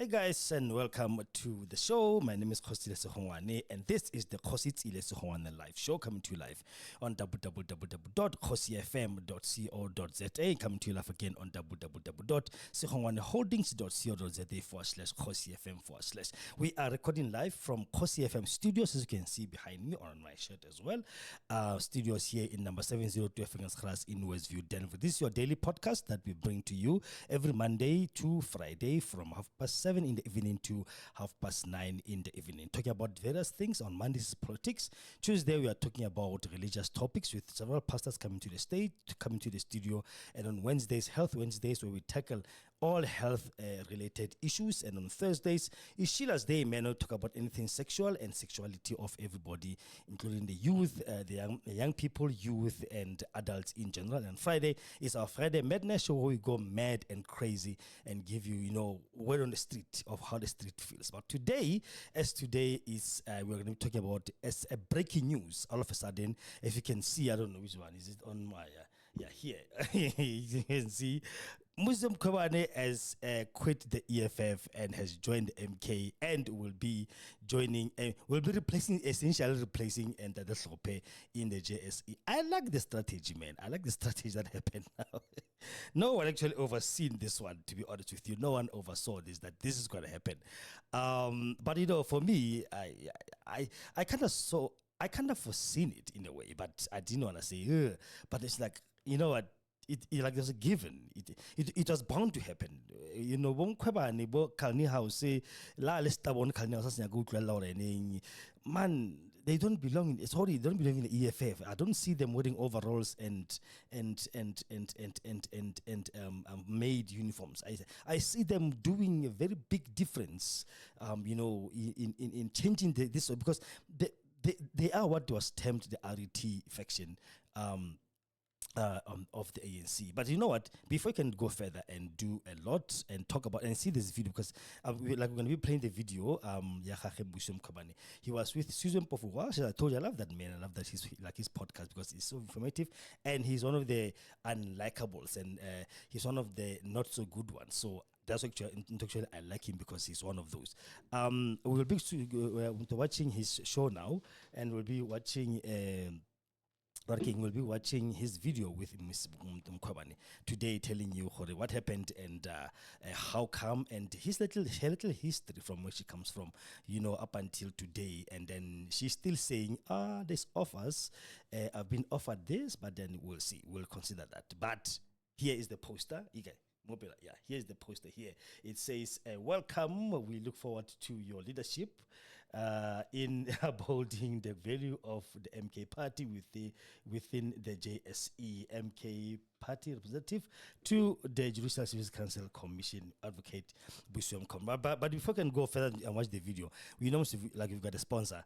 Hey guys, and welcome to the show. My name is Kgosietsile Mkhwebane, and this is the Kgosietsile Mkhwebane live show, coming to you live on www.kgosifm.co.za, coming to you live again on www.segongane.holdings.co.za/KgosiFM/. We are recording live from Kgosi FM studios, as you can see behind me on my shirt as well. Studios here in number 702 Segongane in Westview, Danville. This is your daily podcast that we bring to you every Monday to Friday from 7:30 in the evening to 9:30 in the evening, talking about various things. On Mondays, politics. Tuesday, we are talking about religious topics with several pastors coming to the studio. And on Wednesdays, Health Wednesdays, where we tackle all health related issues. And on Thursdays is Sheila's Day, man. We talk about anything sexual and sexuality of everybody, including the youth, the young people, youth, and adults in general. And Friday is our Friday Madness show, where we go mad and crazy and give you, word on the street of how the street feels. But today is we're going to be talking about as a breaking news. All of a sudden, if you can see, I don't know which one is it on my here. You can see Busisiwe Mkhwebane has quit the EFF and has joined the MK, and will be joining, will be essentially replacing Dr Hlope in the JSE. I like the strategy, man. I like the strategy that happened now. No one actually overseen this one, to be honest with you. No one oversaw that this is going to happen. But for me, I kind of foreseen it in a way, but I didn't want to say, but it's like, you know what? It like there's a given. It was bound to happen. Mkhwebane bo Kalni house la lesta bon Kalni house nya go tlela ore man, they don't belong in, sorry, they don't belong in the EFF. I don't see them wearing overalls and made uniforms. I see them doing a very big difference in changing this, because they are what was termed the RET faction of the ANC. But you know what? Before we can go further and do a lot and talk about and see this video, because we're going to be playing the video. Adv Busisiwe Mkhwebane. He was with Susan Pofugwa. I told you I love that man. I love that his podcast, because it's so informative, and he's one of the unlikables, and he's one of the not so good ones. So that's actually I like him because he's one of those. We will be watching his show now, and we'll be watching. We'll be watching his video with Ms. Mkhwebane today, telling you what happened and how come, and her little history from where she comes from, up until today. And then she's still saying, there's offers. I've been offered this, but then we'll see. We'll consider that. But here is the poster. Here's the poster here. It says, welcome. We look forward to your leadership in upholding the value of the MK party within the JSE. MK party representative to the Judicial Service Council Commission, Advocate Busisiwe Mkhwebane. But before we can go further and watch the video, we know we've got a sponsor,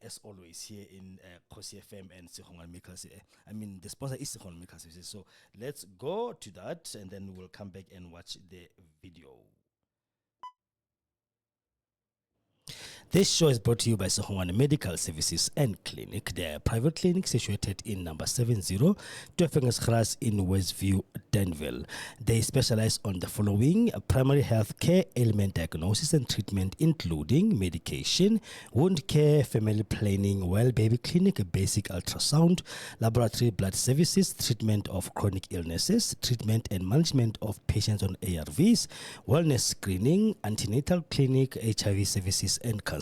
as always, here in Kgosi FM and Segongane Medical Services. I mean, the sponsor is Segongane Medical Services. So let's go to that, and then we'll come back and watch the video. This show is brought to you by Segongane Medical Services and Clinic. They are a private clinic situated in number 70 Segongane in Westview, Danville. They specialize on the following: primary health care, ailment diagnosis and treatment, including medication, wound care, family planning, well baby clinic, basic ultrasound, laboratory blood services, treatment of chronic illnesses, treatment and management of patients on ARVs, wellness screening, antenatal clinic, HIV services and counseling.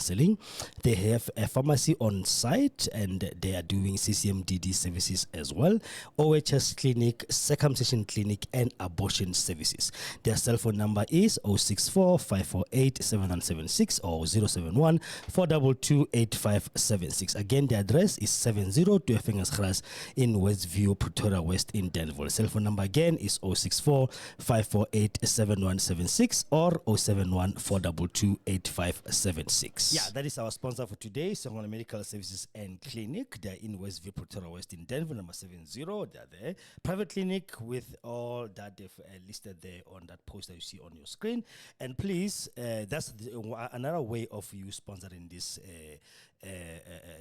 They have a pharmacy on site, and they are doing CCMDD services as well, OHS clinic, circumcision clinic, and abortion services. Their cell phone number is 064 548 7176 or 071 422 8576. Again, the address is 702 Segongane in Westview, Pretoria West in Danville. Cell phone number again is 064 548 7176 or 071 422 8576. Yeah, that is our sponsor for today, Segongane Medical Services and Clinic. They're in Westview, Pretoria West in Danville, number 70. They're there. Private clinic with all that they've listed there on that poster you see on your screen. And please, that's another way of you sponsoring this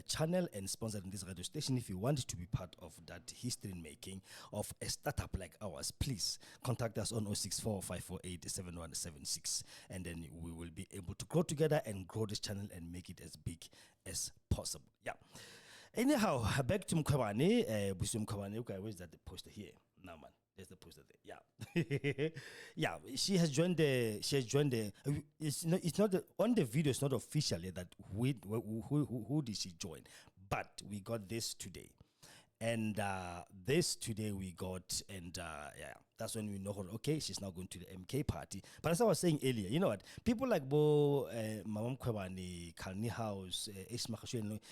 channel and sponsoring this radio station. If you want to be part of that history making of a startup like ours, please contact us on 064-548-7176, and then we will be able to grow together and grow this channel and make it as big as possible. Yeah. Anyhow, back to Mkhwebane. Busisiwe Mkhwebane. Okay, where's that poster here? Now, man. There's the poster there. Yeah. Yeah, she has joined the it's not on the video, it's not official yet that who did she join, but we got this today. And this today we got, and yeah, that's when we know, okay, she's now going to the MK party. But as I was saying earlier, you know what? People like Mama Mkhwebane, Kalni House,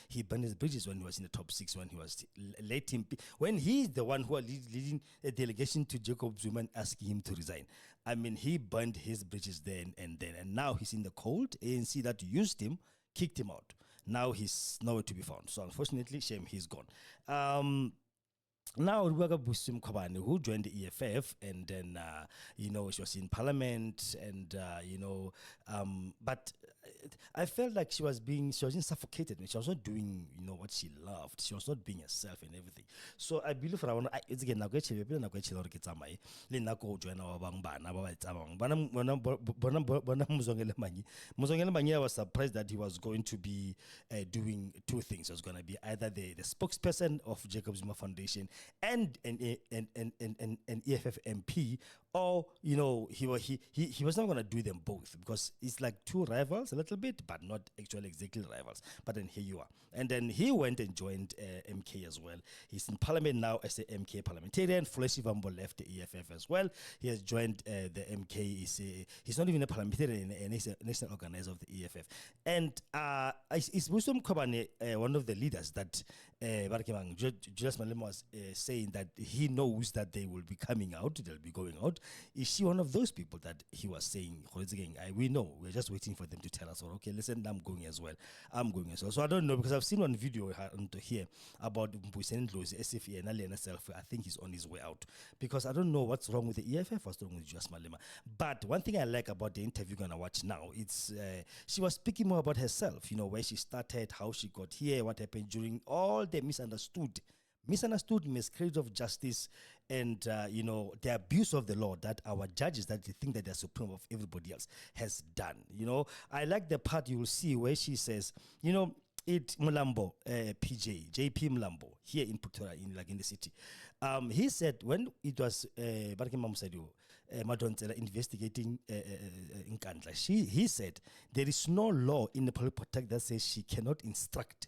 he burned his bridges when he was in the top 6, when he was late when he's the one who are leading a delegation to Jacob Zuma asking him to resign. I mean, he burned his bridges then, and now he's in the cold. ANC that used him, kicked him out. Now he's nowhere to be found. So unfortunately, shame, he's gone. Now Busisiwe Mkhwebane, who joined the EFF, and then you know, she was in parliament, and you know, but I felt like she was being suffocated. She was not doing, you know, what she loved. She was not being herself and everything. So I believe it's again I was surprised that he was going to be doing two things. He was going to be either the spokesperson of Jacob Zuma Foundation and an EFF MP, or you know, he was not going to do them both, because it's like two rivals a little bit, but not actually exactly rivals. But then here you are. And then he went and joined MK as well. He's in parliament now as the MK parliamentarian. Fleshy Vambo left the EFF as well. He has joined the MK. He's not even a parliamentarian, he's a national organizer of the EFF. And is Busisiwe Mkhwebane one of the leaders that Julius Malema was saying that he knows that they will be coming out, they'll be going out? Is she one of those people that he was saying, we know, we're just waiting for them to tell us, okay, listen, I'm going as well. So I don't know, because I've seen one video here about Mbuyiseni Ndlozi, SFE, and Alena Self. I think he's on his way out, because I don't know what's wrong with the EFF, what's wrong with Julius Malema. But one thing I like about the interview you're going to watch now, it's she was speaking more about herself, you know, where she started, how she got here, what happened during all the misunderstood, miscarriage of justice, and you know, the abuse of the law that our judges, that they think that they're supreme of everybody else, has done. You know, I like the part you will see where she says, you know, Mulambo, JP Mulambo, here in Pretoria, in the city. He said when it was Madonsela investigating Nkandla, he said there is no law in the Public Protect that says she cannot instruct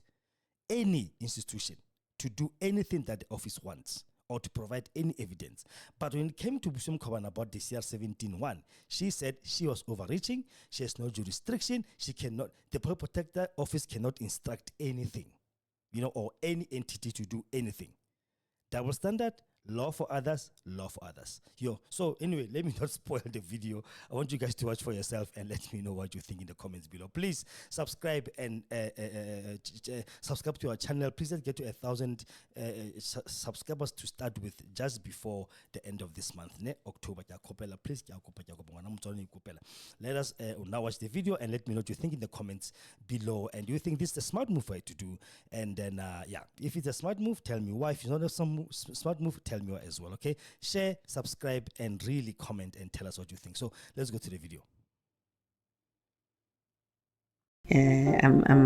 any institution to do anything that the office wants or to provide any evidence. But when it came to Busisiwe Mkhwebane about the CR-17-1, she said she was overreaching, she has no jurisdiction, she cannot, the Public Protector Office cannot instruct anything, you know, or any entity to do anything. Double standard, law for others, law for others. So anyway, let me not spoil the video. I want you guys to watch for yourself and let me know what you think in the comments below. Please subscribe and subscribe to our channel. Please let's get to 1,000 subscribers to start with just before the end of this month, October. Please, let us now watch the video and let me know what you think in the comments below. And do you think this is a smart move for you to do? And then yeah, if it's a smart move, tell me why. If it's not a smart move, tell me why as well. Okay, share, subscribe, and really comment and tell us what you think. So let's go to the video.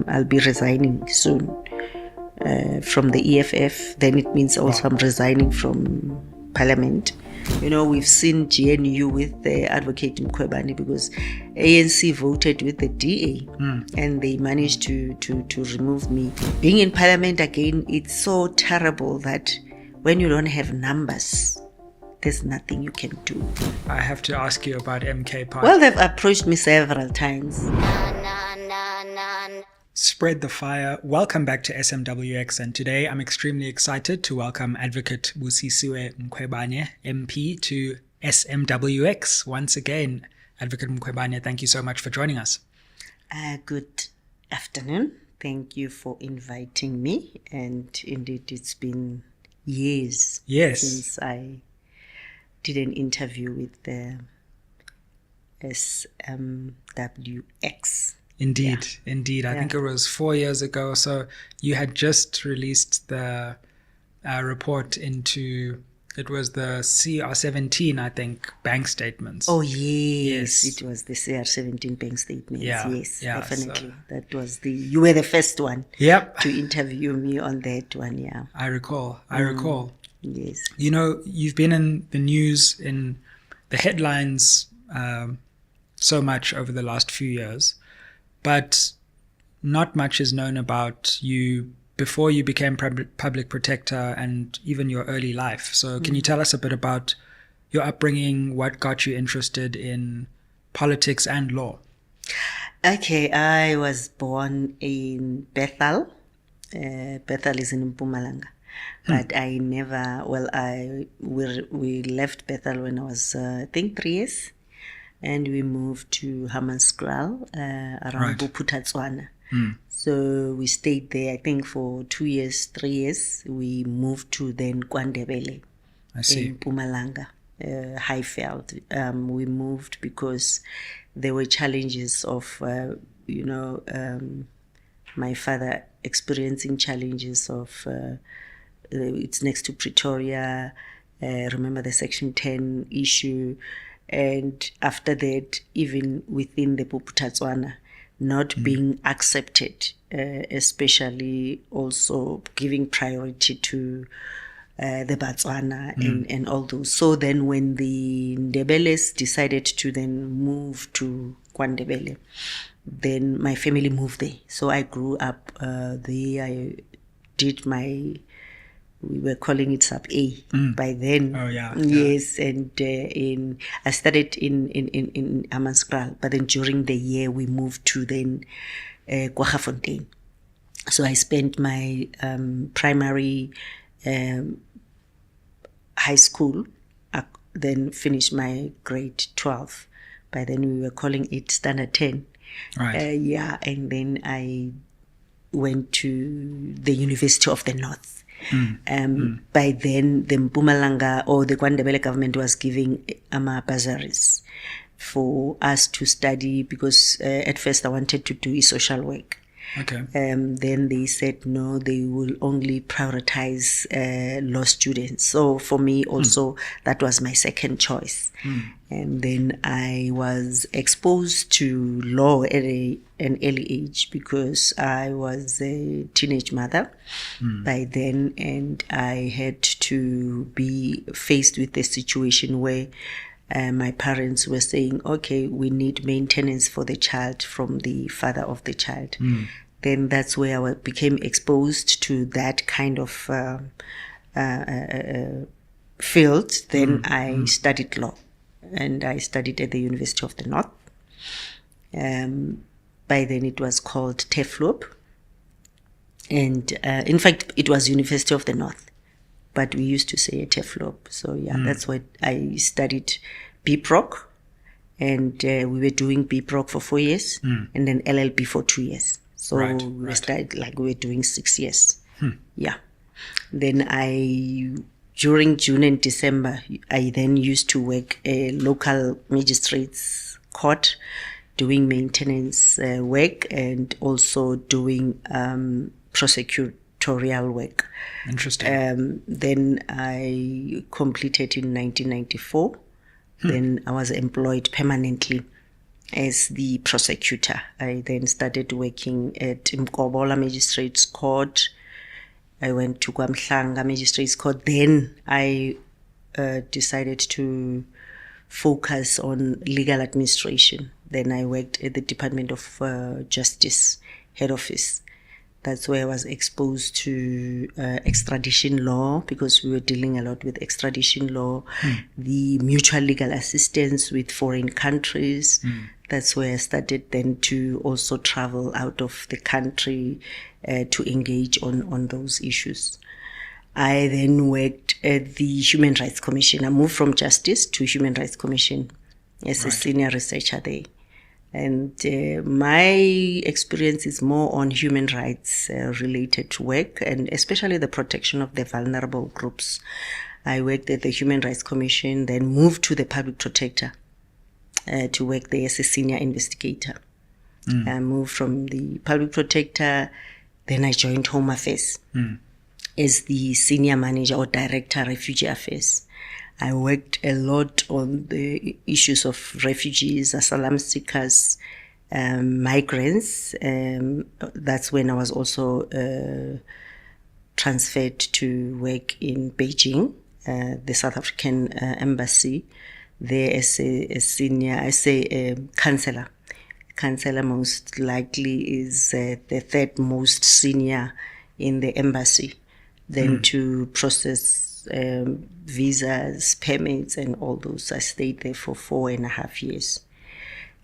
I'll be resigning soon from the EFF. Then it means also I'm resigning from Parliament. You know, we've seen GNU with the Advocate Mkhwebane, because ANC voted with the DA and they managed to remove me. Being in Parliament again, it's so terrible that when you don't have numbers, there's nothing you can do. I have to ask you about MK Party. Well, they've approached me several times. Spread the fire. Welcome back to SMWX, and today I'm extremely excited to welcome Advocate Busisiwe Mkhwebane, MP, to SMWX once again. Advocate Mkhwebane, thank you so much for joining us. Good afternoon. Thank you for inviting me, and indeed it's been years since I did an interview with the SMWX. Indeed. I think it was 4 years ago. So you had just released the report into, it was the CR17, I think, bank statements. Oh, yes. It was the CR17 bank statements. Yeah. Yes, Yeah, definitely. That was you were the first one Yep. to interview me on that one, yeah. I recall. Yes. You know, you've been in the news, in the headlines so much over the last few years, but not much is known about you before you became public protector and even your early life. So can you tell us a bit about your upbringing, what got you interested in politics and law? Okay, I was born in Bethel. Bethel is in Mpumalanga. But I never, we left Bethel when I was, I think, 3 years. And we moved to Hammanskraal, around Bophuthatswana. So we stayed there, I think, for 2 years, 3 years. We moved to then KwaNdebele in Mpumalanga, Highveld. We moved because there were challenges of, my father experiencing challenges of, it's next to Pretoria, remember the Section 10 issue. And after that, even within the Bophuthatswana, not being accepted, especially also giving priority to the Batswana and all those. So then when the Ndebeles decided to then move to KwaNdebele, then my family moved there. So I grew up there. I did we were calling it sub A by then. Oh yeah. Yes, and I started in Hammanskraal, but then during the year we moved to then Kwaggafontein. So I spent my primary high school, then finished my grade 12. By then we were calling it standard 10. Right. Yeah, and then I went to the University of the North. By then, the Mpumalanga or the KwaNdebele government was giving bursaries for us to study because at first I wanted to do social work. Okay. Then they said no, they will only prioritize law students. So for me also, that was my second choice. And then I was exposed to law at an early age because I was a teenage mother by then, and I had to be faced with a situation where my parents were saying, okay, we need maintenance for the child from the father of the child. Then that's where I became exposed to that kind of field. Then I studied law, and I studied at the University of the North. By then it was called TEFLOP. And in fact, it was University of the North, but we used to say TEFLOP. So yeah, that's what I studied BProc. And we were doing BProc for 4 years and then LLB for 2 years. So we started like we were doing 6 years. Yeah. Then during June and December, I then used to work a local magistrates court, doing maintenance work and also doing prosecutorial work. Interesting. Then I completed in 1994. Then I was employed permanently as the prosecutor. I then started working at Mkobola Magistrates Court. I went to KwaMhlanga Magistrates Court. Then I decided to focus on legal administration. Then I worked at the Department of Justice head office. That's where I was exposed to extradition law, because we were dealing a lot with extradition law, the mutual legal assistance with foreign countries. That's where I started then to also travel out of the country to engage on those issues. I then worked at the Human Rights Commission. I moved from Justice to Human Rights Commission as a senior researcher there. And my experience is more on human rights related work, and especially the protection of the vulnerable groups. I worked at the Human Rights Commission, then moved to the Public Protector to work there as a senior investigator. I moved from the public protector, then I joined Home Affairs as the senior manager or director, refugee affairs. I worked a lot on the issues of refugees, asylum seekers, migrants. That's when I was also transferred to work in Beijing, the South African embassy, there as a senior, counselor. Counselor most likely is the third most senior in the embassy. Then to process visas, permits, and all those. I stayed there for 4.5 years.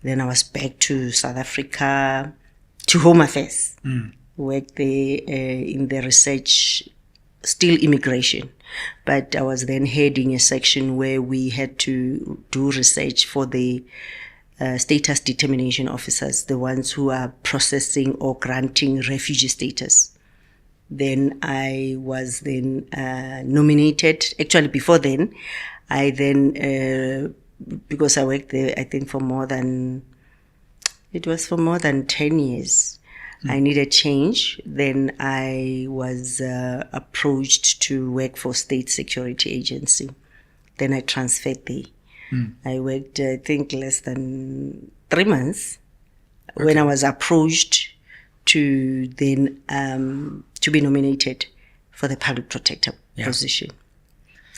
Then I was back to South Africa, to Home Affairs. Worked there in the research, still immigration. But I was then heading a section where we had to do research for the status determination officers, the ones who are processing or granting refugee status. Then I was then nominated. Actually, before then, I then, because I worked there, I think for more than 10 years, I needed change. Then I was approached to work for State Security Agency. Then I transferred there. I worked, I think, less than 3 months when I was approached to then to be nominated for the public protector position.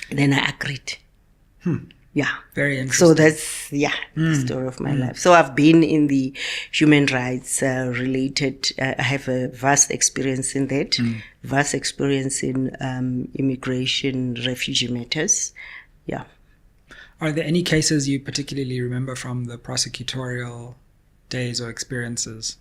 Then I agreed. Yeah. Very interesting. So that's, the story of my life. So I've been in the human rights related, I have a vast experience in that, vast experience in immigration, refugee matters. Yeah. Are there any cases you particularly remember from the prosecutorial days or experiences?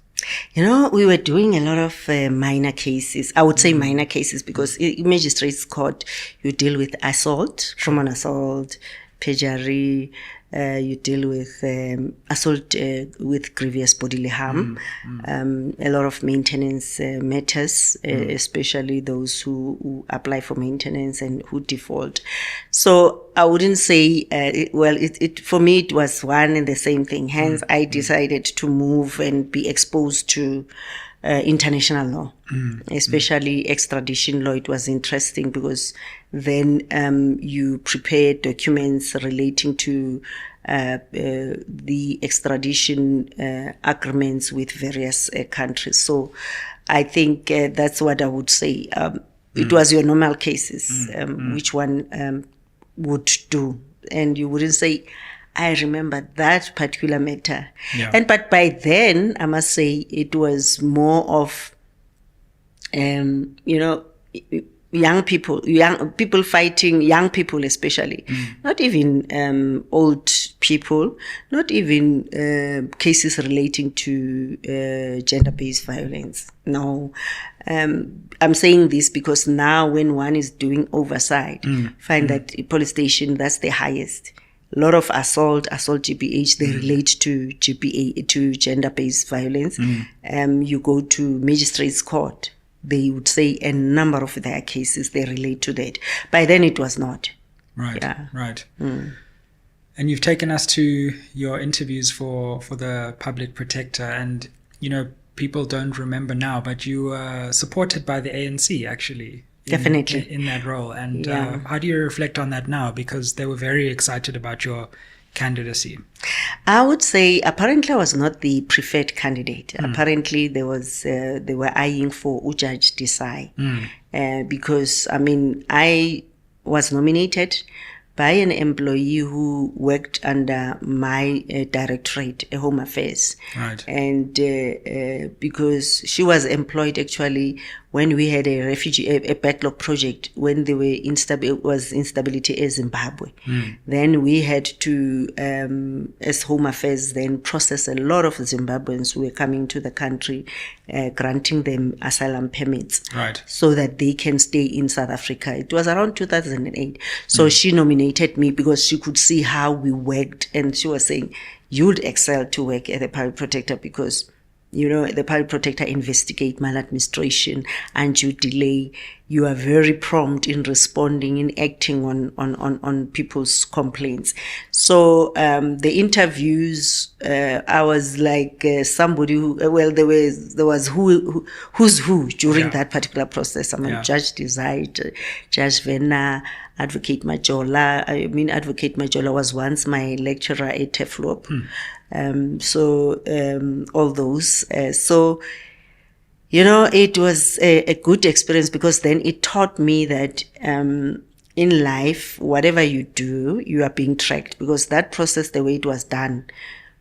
You know, we were doing a lot of minor cases. I would say minor cases because in magistrates court, you deal with assault, common assault, perjury, you deal with assault with grievous bodily harm, a lot of maintenance matters, especially those who apply for maintenance and who default. So I wouldn't say, for me it was one and the same thing. Hence, I decided to move and be exposed to international law, especially extradition law. It was interesting because then you prepare documents relating to the extradition agreements with various countries. So I think that's what I would say. It was your normal cases, which one would do. And you wouldn't say, I remember that particular matter. Yeah. But by then, I must say, it was more of, young people fighting, young people especially, not even old people, not even cases relating to gender-based violence. No. I'm saying this because now when one is doing oversight, find that police station, that's the highest. A lot of assault GBH, they relate to GBA, to gender-based violence. You go to magistrates court, they would say a number of their cases, they relate to that. By then it was not. Right, right. And you've taken us to your interviews for the public protector, and, people don't remember now, but you were supported by the ANC, actually. Definitely. In that role. And how do you reflect on that now? Because they were very excited about your candidacy. I would say apparently I was not the preferred candidate. Apparently they were eyeing for Ujaj Desai because, I was nominated by an employee who worked under my directorate, Home Affairs. Right. And because she was employed actually when we had a backlog project, when there was instability in Zimbabwe. Then we had to, as Home Affairs, then process a lot of Zimbabweans who were coming to the country, granting them asylum permits, right, so that they can stay in South Africa. It was around 2008. So she nominated me because she could see how we worked, and she was saying, you'd excel to work at the public protector because the public protector investigate maladministration, undue delay, you are very prompt in responding, in acting on people's complaints. So the interviews, I was like somebody who, there was who's who during that particular process. I mean, Judge Desire, Judge Vena, Advocate Majola. I mean, Advocate Majola was once my lecturer at TEFLOP. All those. So, it was a good experience, because then it taught me that in life, whatever you do, you are being tracked, because that process, the way it was done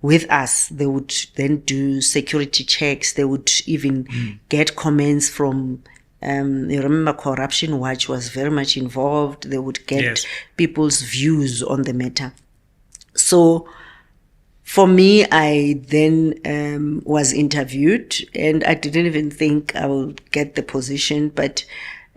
with us, they would then do security checks. They would even get comments from, you remember Corruption Watch was very much involved. They would get people's views on the matter. So, for me, I then was interviewed, and I didn't even think I would get the position, but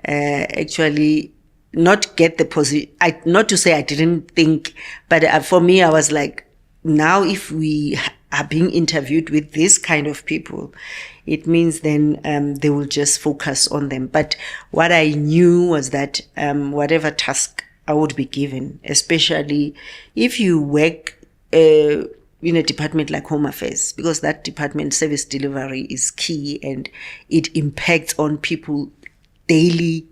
actually not get the position. Not to say I didn't think, but for me, I was like, now if we are being interviewed with this kind of people, it means then they will just focus on them. But what I knew was that whatever task I would be given, especially if you work in a department like Home Affairs, because that department, service delivery, is key, and it impacts on people daily,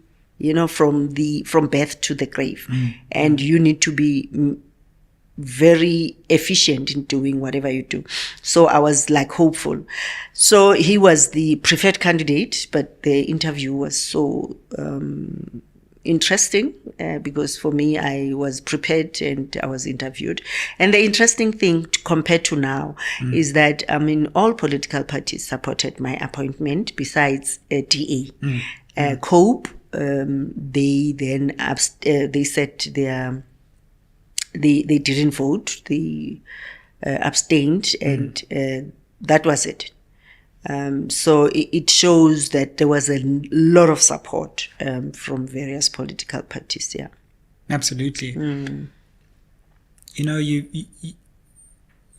from birth to the grave. And you need to be very efficient in doing whatever you do. So I was like hopeful. So he was the preferred candidate, but the interview was so interesting, because for me, I was prepared and I was interviewed. And the interesting thing compared to now is that, all political parties supported my appointment besides DA. COPE, they then they said they didn't vote, they abstained, and that was it. So it shows that there was a lot of support from various political parties. Yeah, absolutely.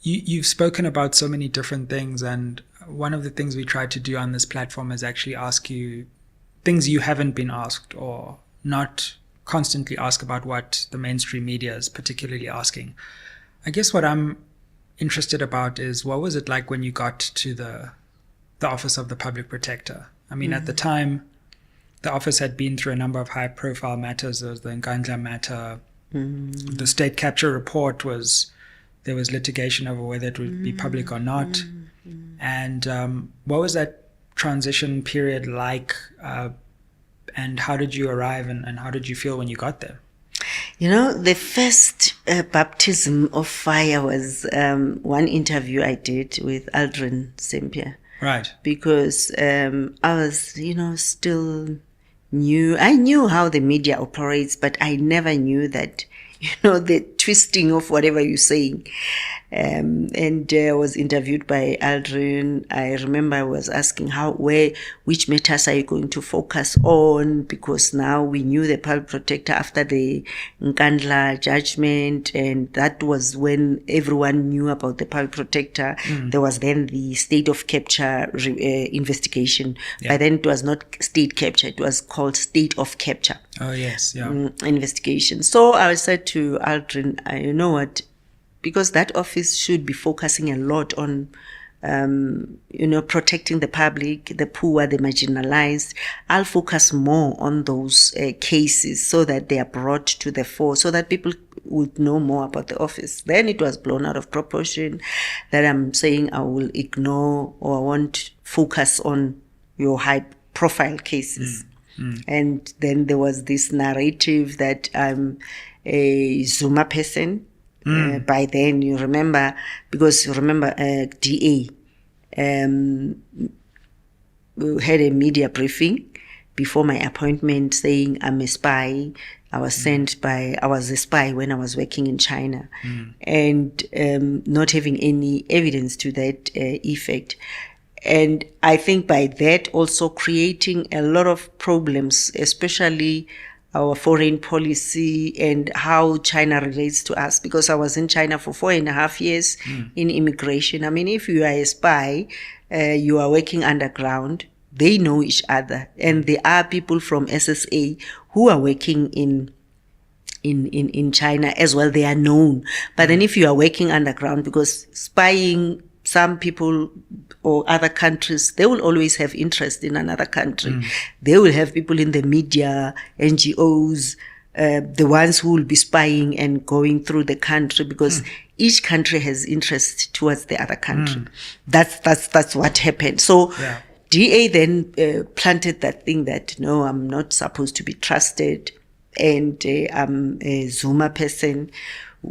You've spoken about so many different things, and one of the things we try to do on this platform is actually ask you things you haven't been asked, or not constantly ask about what the mainstream media is particularly asking. I guess what I'm interested about is, what was it like when you got to the Office of the Public Protector? I mean, at the time, the office had been through a number of high-profile matters. There was the Nkandla matter. The state capture report there was litigation over whether it would be public or not. And what was that transition period like? And how did you arrive, and how did you feel when you got there? The first baptism of fire was one interview I did with Aldrin Sempia. Right. Because I was, still new. I knew how the media operates, but I never knew that, the twisting of whatever you're saying. And I was interviewed by Aldrin. I remember I was asking which matters are you going to focus on? Because now we knew the public protector after the Nkandla judgment, and that was when everyone knew about the public protector. There was then the state of capture investigation. By then it was not state capture, it was called state of capture. Oh yes, yeah. Investigation. So I said to Aldrin, you know what? Because that office should be focusing a lot on, protecting the public, the poor, the marginalized. I'll focus more on those cases so that they are brought to the fore, so that people would know more about the office. Then it was blown out of proportion that I'm saying I will ignore, or I won't focus on your high-profile cases. And then there was this narrative that I'm a Zuma person. By then, you remember, because DA had a media briefing before my appointment saying I'm a spy. I was I was a spy when I was working in China, and not having any evidence to that effect. And I think by that also creating a lot of problems, especially our foreign policy and how China relates to us, because I was in China for 4.5 years in immigration. I mean, if you are a spy, you are working underground, they know each other, and there are people from SSA who are working in China as well. They are known. But then if you are working underground, because spying, some people or other countries, they will always have interest in another country. They will have people in the media, NGOs, the ones who will be spying and going through the country, because each country has interest towards the other country. That's what happened. So DA then planted that thing that, no, I'm not supposed to be trusted, and I'm a Zuma person,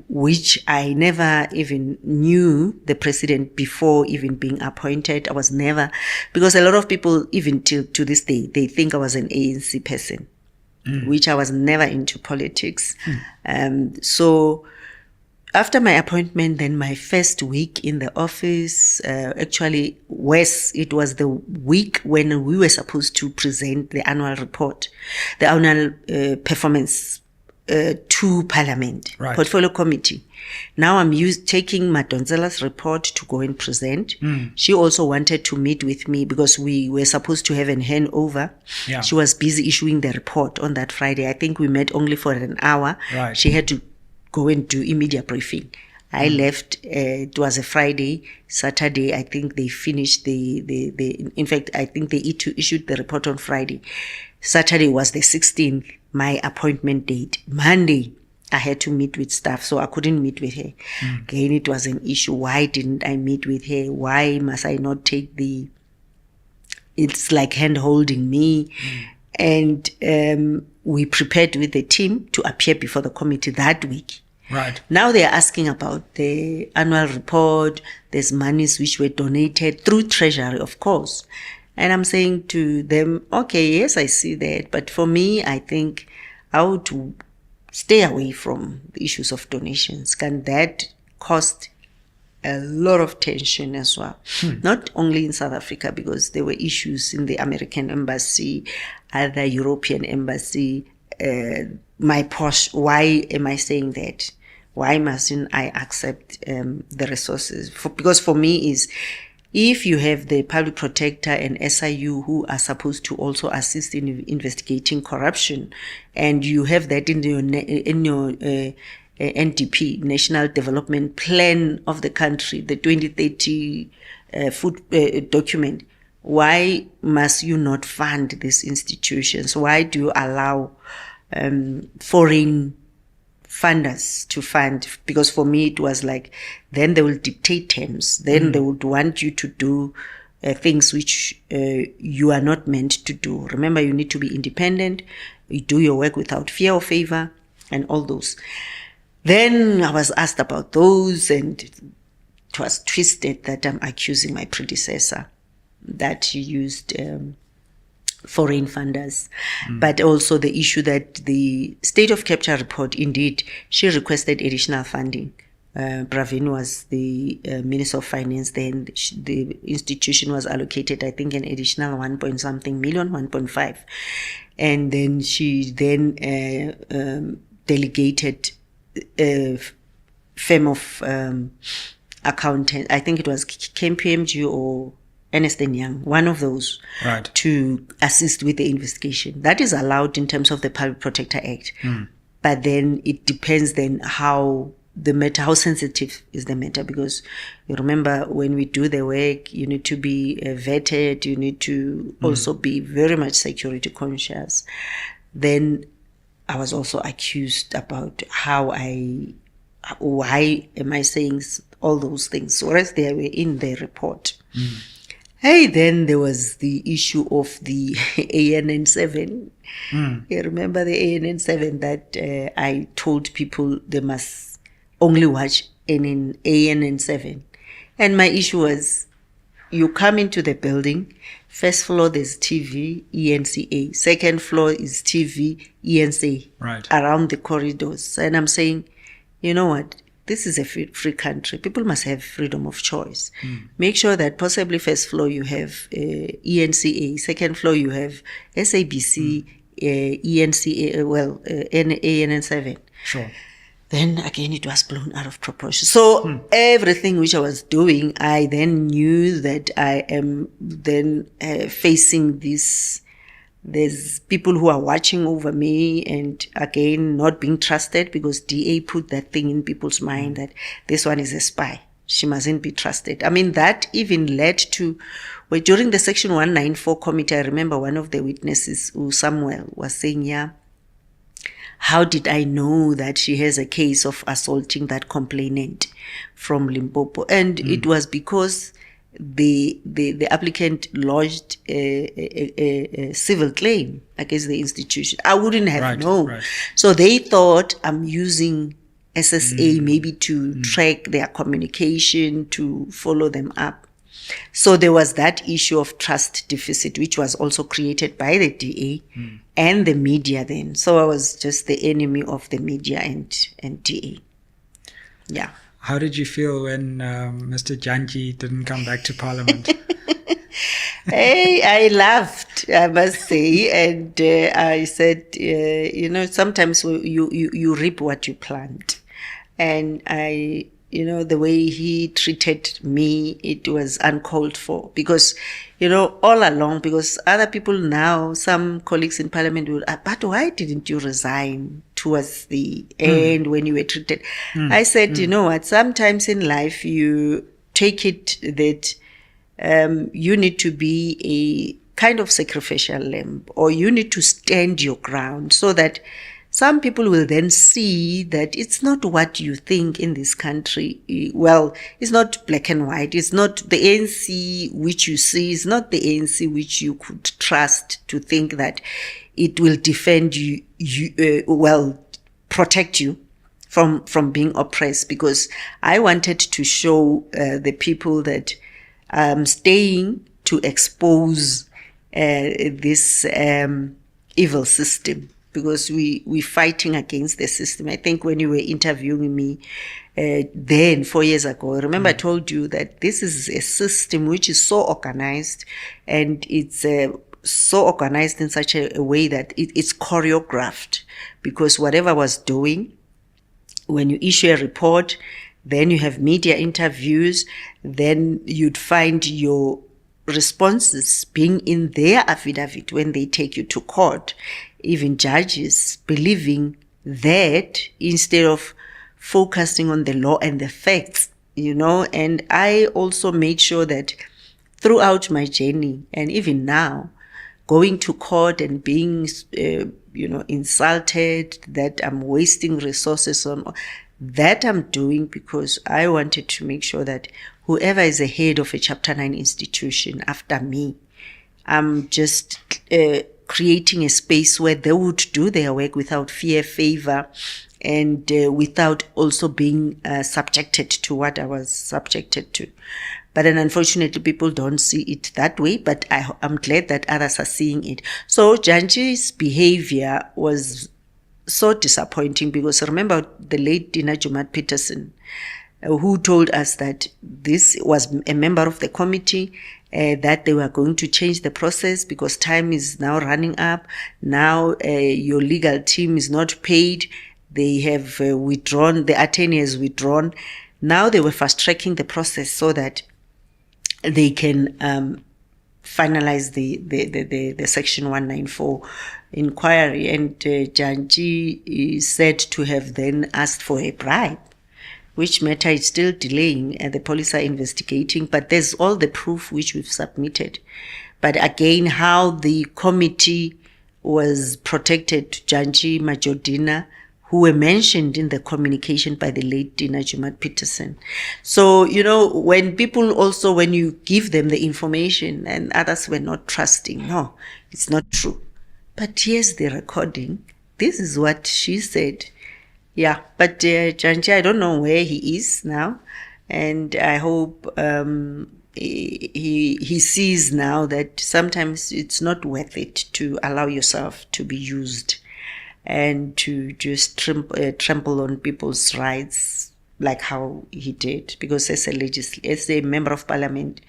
which I never even knew the president before even being appointed. I was never, because a lot of people, even to this day, they think I was an ANC person, which I was never into politics. So after my appointment, then my first week in the office, actually, it was the week when we were supposed to present the annual report, the annual performance to Parliament, Portfolio Committee. Now I'm taking Madonsela's report to go and present. She also wanted to meet with me because we were supposed to have a handover. She was busy issuing the report on that Friday. I think we met only for an hour. She had to go and do immediate briefing. I left, it was a Friday. Saturday, I think they finished in fact, I think they issued the report on Friday. Saturday was the 16th, my appointment date. Monday, I had to meet with staff, so I couldn't meet with her. Again, it was an issue. Why didn't I meet with her? Why must I not take it's like hand-holding me. And we prepared with the team to appear before the committee that week. Now they're asking about the annual report. There's monies which were donated through Treasury, of course. And I'm saying to them, okay, yes, I see that. But for me, I think I would stay away from the issues of donations. Can that cost a lot of tension as well? Not only in South Africa, because there were issues in the American embassy, other European embassy. Why am I saying that? Why mustn't I accept the resources? Because for me is, if you have the public protector and SIU who are supposed to also assist in investigating corruption, and you have that in your NDP, National Development Plan of the country, the 2030 food document, why must you not fund these institutions? Why do you allow foreign funders to fund? Because for me it was like, then they will dictate terms, then they would want you to do things which you are not meant to do. Remember, you need to be independent, you do your work without fear or favor, and all those. Then I was asked about those, and it was twisted that I'm accusing my predecessor that she used foreign funders, but also the issue that the state of capture report, indeed, she requested additional funding. Bravin was the Minister of Finance then. The institution was allocated, I think, an additional 1.something million, 1.5. And then she then delegated a firm of accountants, I think it was KPMG or Ernst & Young, one of those, to assist with the investigation. That is allowed in terms of the Public Protector Act. But then it depends then how sensitive is the matter, because you remember, when we do the work, you need to be vetted, you need to also be very much security conscious. Then I was also accused about why am I saying all those things, whereas they were in the report. Hey, then there was the issue of the ANN7. You remember the ANN7 that I told people they must only watch ANN7. And my issue was, you come into the building, first floor there's TV, ENCA. Second floor is TV, ENCA. Around the corridors. And I'm saying, you know what? This is a free country. People must have freedom of choice. Make sure that possibly first floor you have ENCA, second floor you have SABC, ENCA, ANN7. then again it was blown out of proportion. So everything which I was doing, I then knew that I am then facing this. There's people who are watching over me, and again, not being trusted, because DA put that thing in people's mind that this one is a spy. She mustn't be trusted. I mean, that even led to, well, during the Section 194 committee, I remember one of the witnesses, Samuel, was saying, yeah, how did I know that she has a case of assaulting that complainant from Limpopo? And it was because the applicant lodged a civil claim against the institution. I wouldn't have known. Right. So they thought I'm using SSA maybe to track their communication, to follow them up. So there was that issue of trust deficit, which was also created by the DA and the media then. So I was just the enemy of the media and DA. Yeah. How did you feel when Mr. Janji didn't come back to Parliament? Hey, I laughed, I must say, and I said, sometimes you reap what you plant. And the way he treated me, it was uncalled for, because, all along, because other people now, some colleagues in Parliament would, but why didn't you resign towards the end when you were treated? I said, you know what, sometimes in life you take it that you need to be a kind of sacrificial lamb, or you need to stand your ground, so that some people will then see that it's not what you think in this country. Well, it's not black and white. It's not the ANC which you see. It's not the ANC which you could trust to think that it will defend you, protect you from being oppressed. Because I wanted to show the people that I'm staying to expose this evil system, because we're fighting against the system. I think when you were interviewing me then 4 years ago, remember I told you that this is a system which is so organized, and it's so organized in such a way that it's choreographed, because whatever I was doing, when you issue a report, then you have media interviews, then you'd find your responses being in their affidavit when they take you to court. Even judges believing that instead of focusing on the law and the facts, and I also made sure that throughout my journey, and even now, going to court and being, insulted, that I'm wasting resources on, that I'm doing because I wanted to make sure that whoever is the head of a Chapter 9 institution after me, I'm just creating a space where they would do their work without fear, favor, and without also being subjected to what I was subjected to. But then unfortunately, people don't see it that way, but I'm glad that others are seeing it. So Janji's behavior was so disappointing, because remember the late Dina Jumat-Peterson, who told us that this was a member of the committee, that they were going to change the process because time is now running up. Now your legal team is not paid. They have withdrawn, the attorney has withdrawn. Now they were fast-tracking the process so that they can finalize the Section 194 inquiry. And Janji is said to have then asked for a bribe, which matter is still delaying, and the police are investigating, but there's all the proof which we've submitted. But again, how the committee was protected, Janji, Majordina, who were mentioned in the communication by the late Dina Jumat-Peterson. So, when people also, when you give them the information and others were not trusting, no, it's not true. But here's the recording. This is what she said. Yeah, but Janji, I don't know where he is now, and I hope he sees now that sometimes it's not worth it to allow yourself to be used and to just trample on people's rights like how he did. Because as a member of Parliament,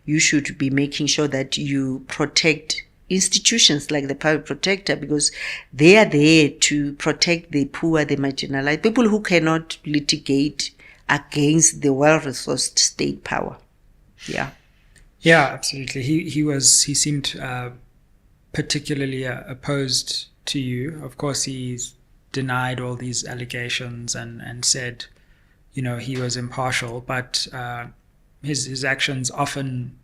you should be making sure that you protect institutions like the public protector, because they are there to protect the poor, the marginalized, people who cannot litigate against the well-resourced state power. Yeah. Yeah, absolutely. He seemed particularly opposed to you. Of course, he's denied all these allegations and said, he was impartial, but his actions often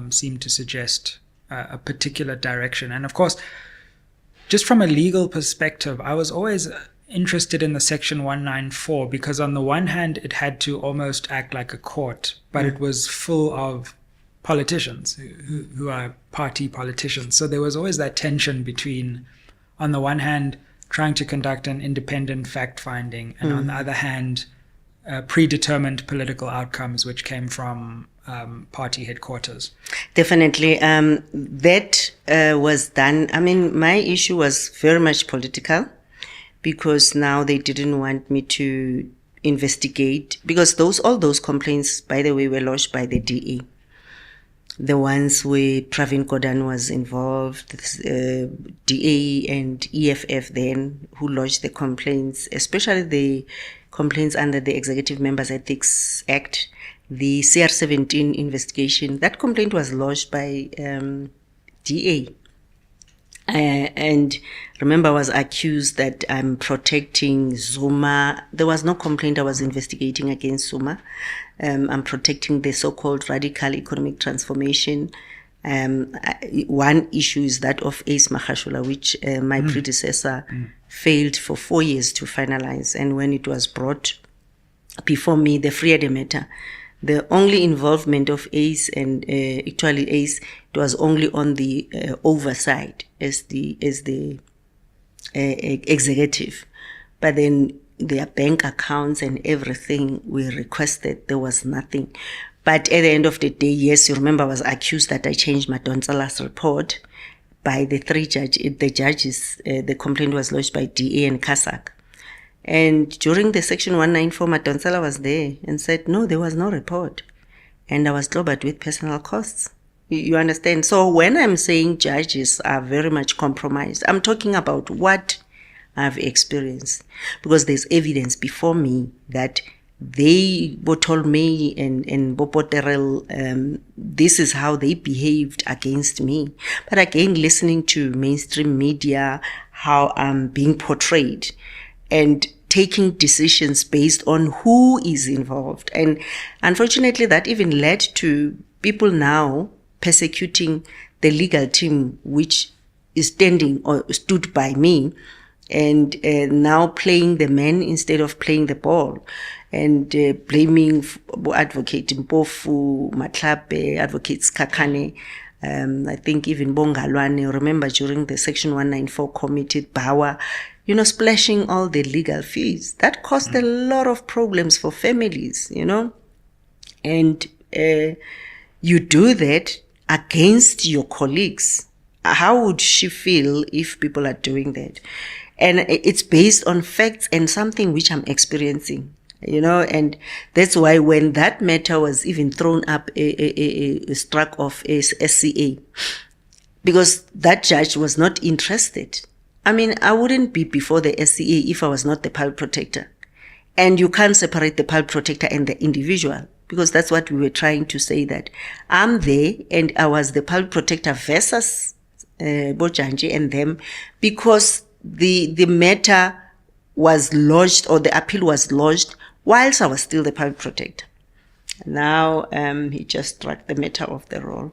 seem to suggest a particular direction. And of course, just from a legal perspective, I was always interested in the Section 194 because on the one hand, it had to almost act like a court, but it was full of politicians who are party politicians. So there was always that tension between, on the one hand, trying to conduct an independent fact-finding, and on the other hand, predetermined political outcomes which came from party headquarters. Definitely. That was done. I mean, my issue was very much political because now they didn't want me to investigate, because all those complaints, by the way, were lodged by the DA. The ones where Pravin Gordhan was involved, DA and EFF then, who lodged the complaints, especially the complaints under the Executive Members Ethics Act, the CR17 investigation. That complaint was lodged by DA. And remember, I was accused that I'm protecting Zuma. There was no complaint I was investigating against Zuma. I'm protecting the so-called radical economic transformation. One issue is that of Ace Magashula, which my predecessor failed for 4 years to finalize. And when it was brought before me, the Freedom matter, the only involvement of Ace and actually Ace, it was only on the oversight as the executive, but then their bank accounts and everything we requested, there was nothing. But at the end of the day, yes, you remember I was accused that I changed Madonsala's report by the judges. The complaint was lodged by DA and Kasak. And during the Section 194, Madonsala was there and said, no, there was no report. And I was clobbered with personal costs. You understand? So when I'm saying judges are very much compromised, I'm talking about what I've experienced, because there's evidence before me that they told me and Bopoterel, this is how they behaved against me. But again, listening to mainstream media, how I'm being portrayed and taking decisions based on who is involved. And unfortunately, that even led to people now persecuting the legal team, which is standing or stood by me, and now playing the man instead of playing the ball, and blaming Advocate Mpofu, Matlape, Advocates Kakane, I think even Bongalwane, remember during the Section 194 committee, Bawa, splashing all the legal fees. That caused a lot of problems for families, and you do that against your colleagues. How would she feel if people are doing that? And it's based on facts and something which I'm experiencing, and that's why when that matter was even thrown up, struck off as SCA, because that judge was not interested. I mean, I wouldn't be before the SCA if I was not the public protector. And you can't separate the public protector and the individual, because that's what we were trying to say, that I'm there and I was the public protector versus Bojanji and them, because the matter was lodged, or the appeal was lodged whilst I was still the public protector. Now he just struck the matter off the roll.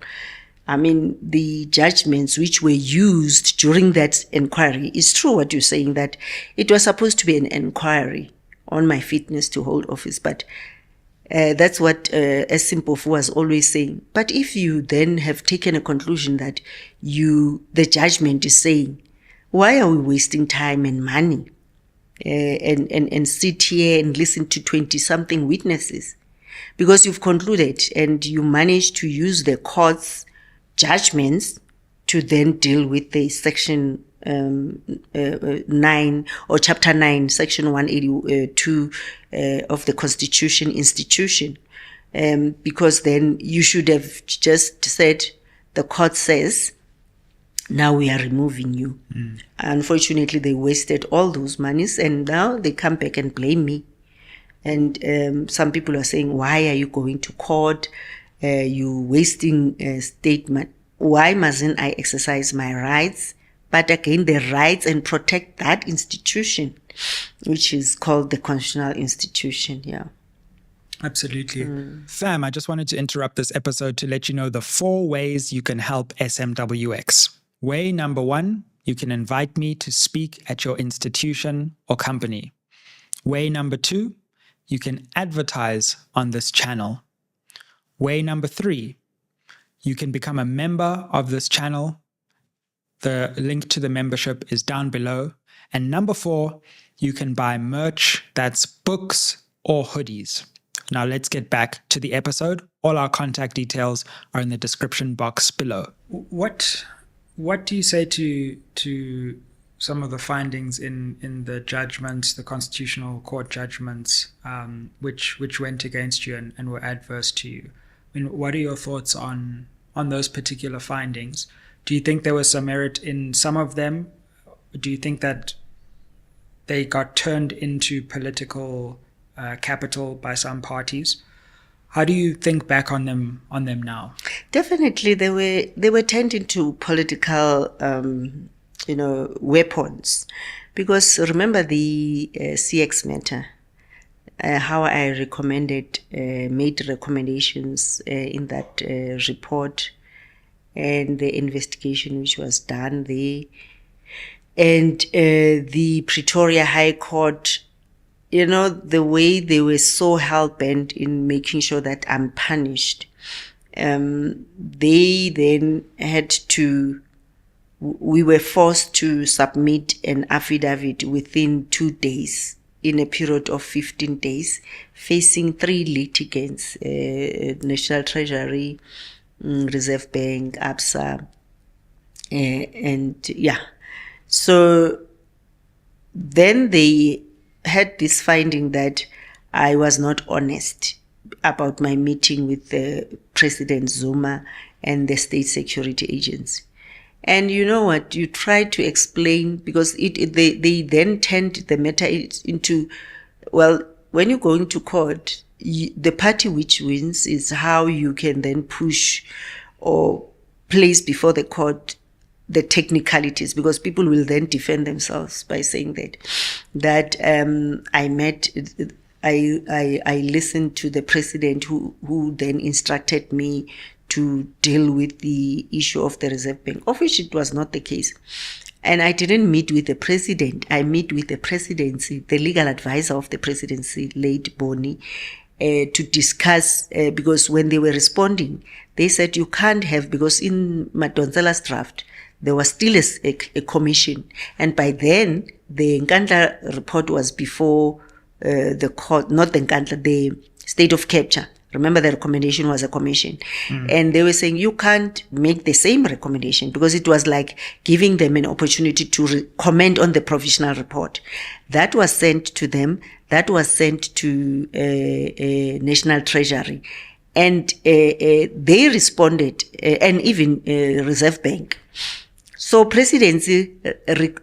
I mean, the judgments which were used during that inquiry, it's true what you're saying, that it was supposed to be an inquiry on my fitness to hold office, but that's what Simpofu was always saying. But if you then have taken a conclusion that the judgment is saying, why are we wasting time and money and sit here and listen to 20-something witnesses? Because you've concluded and you managed to use the court's judgments to then deal with the Section 9 or Chapter 9, Section 182 of the Constitution institution. Because then you should have just said, the court says, now we are removing you. Unfortunately, they wasted all those monies, and now they come back and blame me. And some people are saying, why are you going to court? You wasting state money. Why mustn't I exercise my rights? But again, the rights and protect that institution, which is called the constitutional institution. Yeah. Absolutely. Fam, I just wanted to interrupt this episode to let you know the 4 ways you can help SMWX. Way number 1, you can invite me to speak at your institution or company. Way number 2, you can advertise on this channel. Way number 3, you can become a member of this channel. The link to the membership is down below. And number 4, you can buy merch, that's books or hoodies. Now let's get back to the episode. All our contact details are in the description box below. What do you say to some of the findings in the judgments, the Constitutional Court judgments, which went against you and were adverse to you? I mean, what are your thoughts on those particular findings? Do you think there was some merit in some of them? Do you think that they got turned into political capital by some parties? How do you think back on them now? Definitely, they were turned into political, weapons. Because remember the CX matter, how I made recommendations in that report, and the investigation which was done there, and the Pretoria High Court, the way they were so hell-bent in making sure that I'm punished. They then we were forced to submit an affidavit within 2 days, in a period of 15 days, facing 3 litigants, National Treasury, Reserve Bank, ABSA, and yeah. So then they had this finding that I was not honest about my meeting with the President Zuma and the State Security Agency. And you know what? You try to explain, because they then turned the matter into, well, when you go into court, the party which wins is how you can then push or place before the court the technicalities, because people will then defend themselves by saying that I listened to the president who then instructed me to deal with the issue of the Reserve Bank, of which it was not the case. And I didn't meet with the president. I met with the presidency, the legal advisor of the presidency, late Bonnie, to discuss, because when they were responding, they said you can't have, because in Madonsela's draft, there was still a commission. And by then, the Nkandla report was before the court, not the Nkandla, the state of capture. Remember, the recommendation was a commission. And they were saying you can't make the same recommendation, because it was like giving them an opportunity to comment on the provisional report. That was sent to them. That was sent to National Treasury. And they responded, and even Reserve Bank. So presidency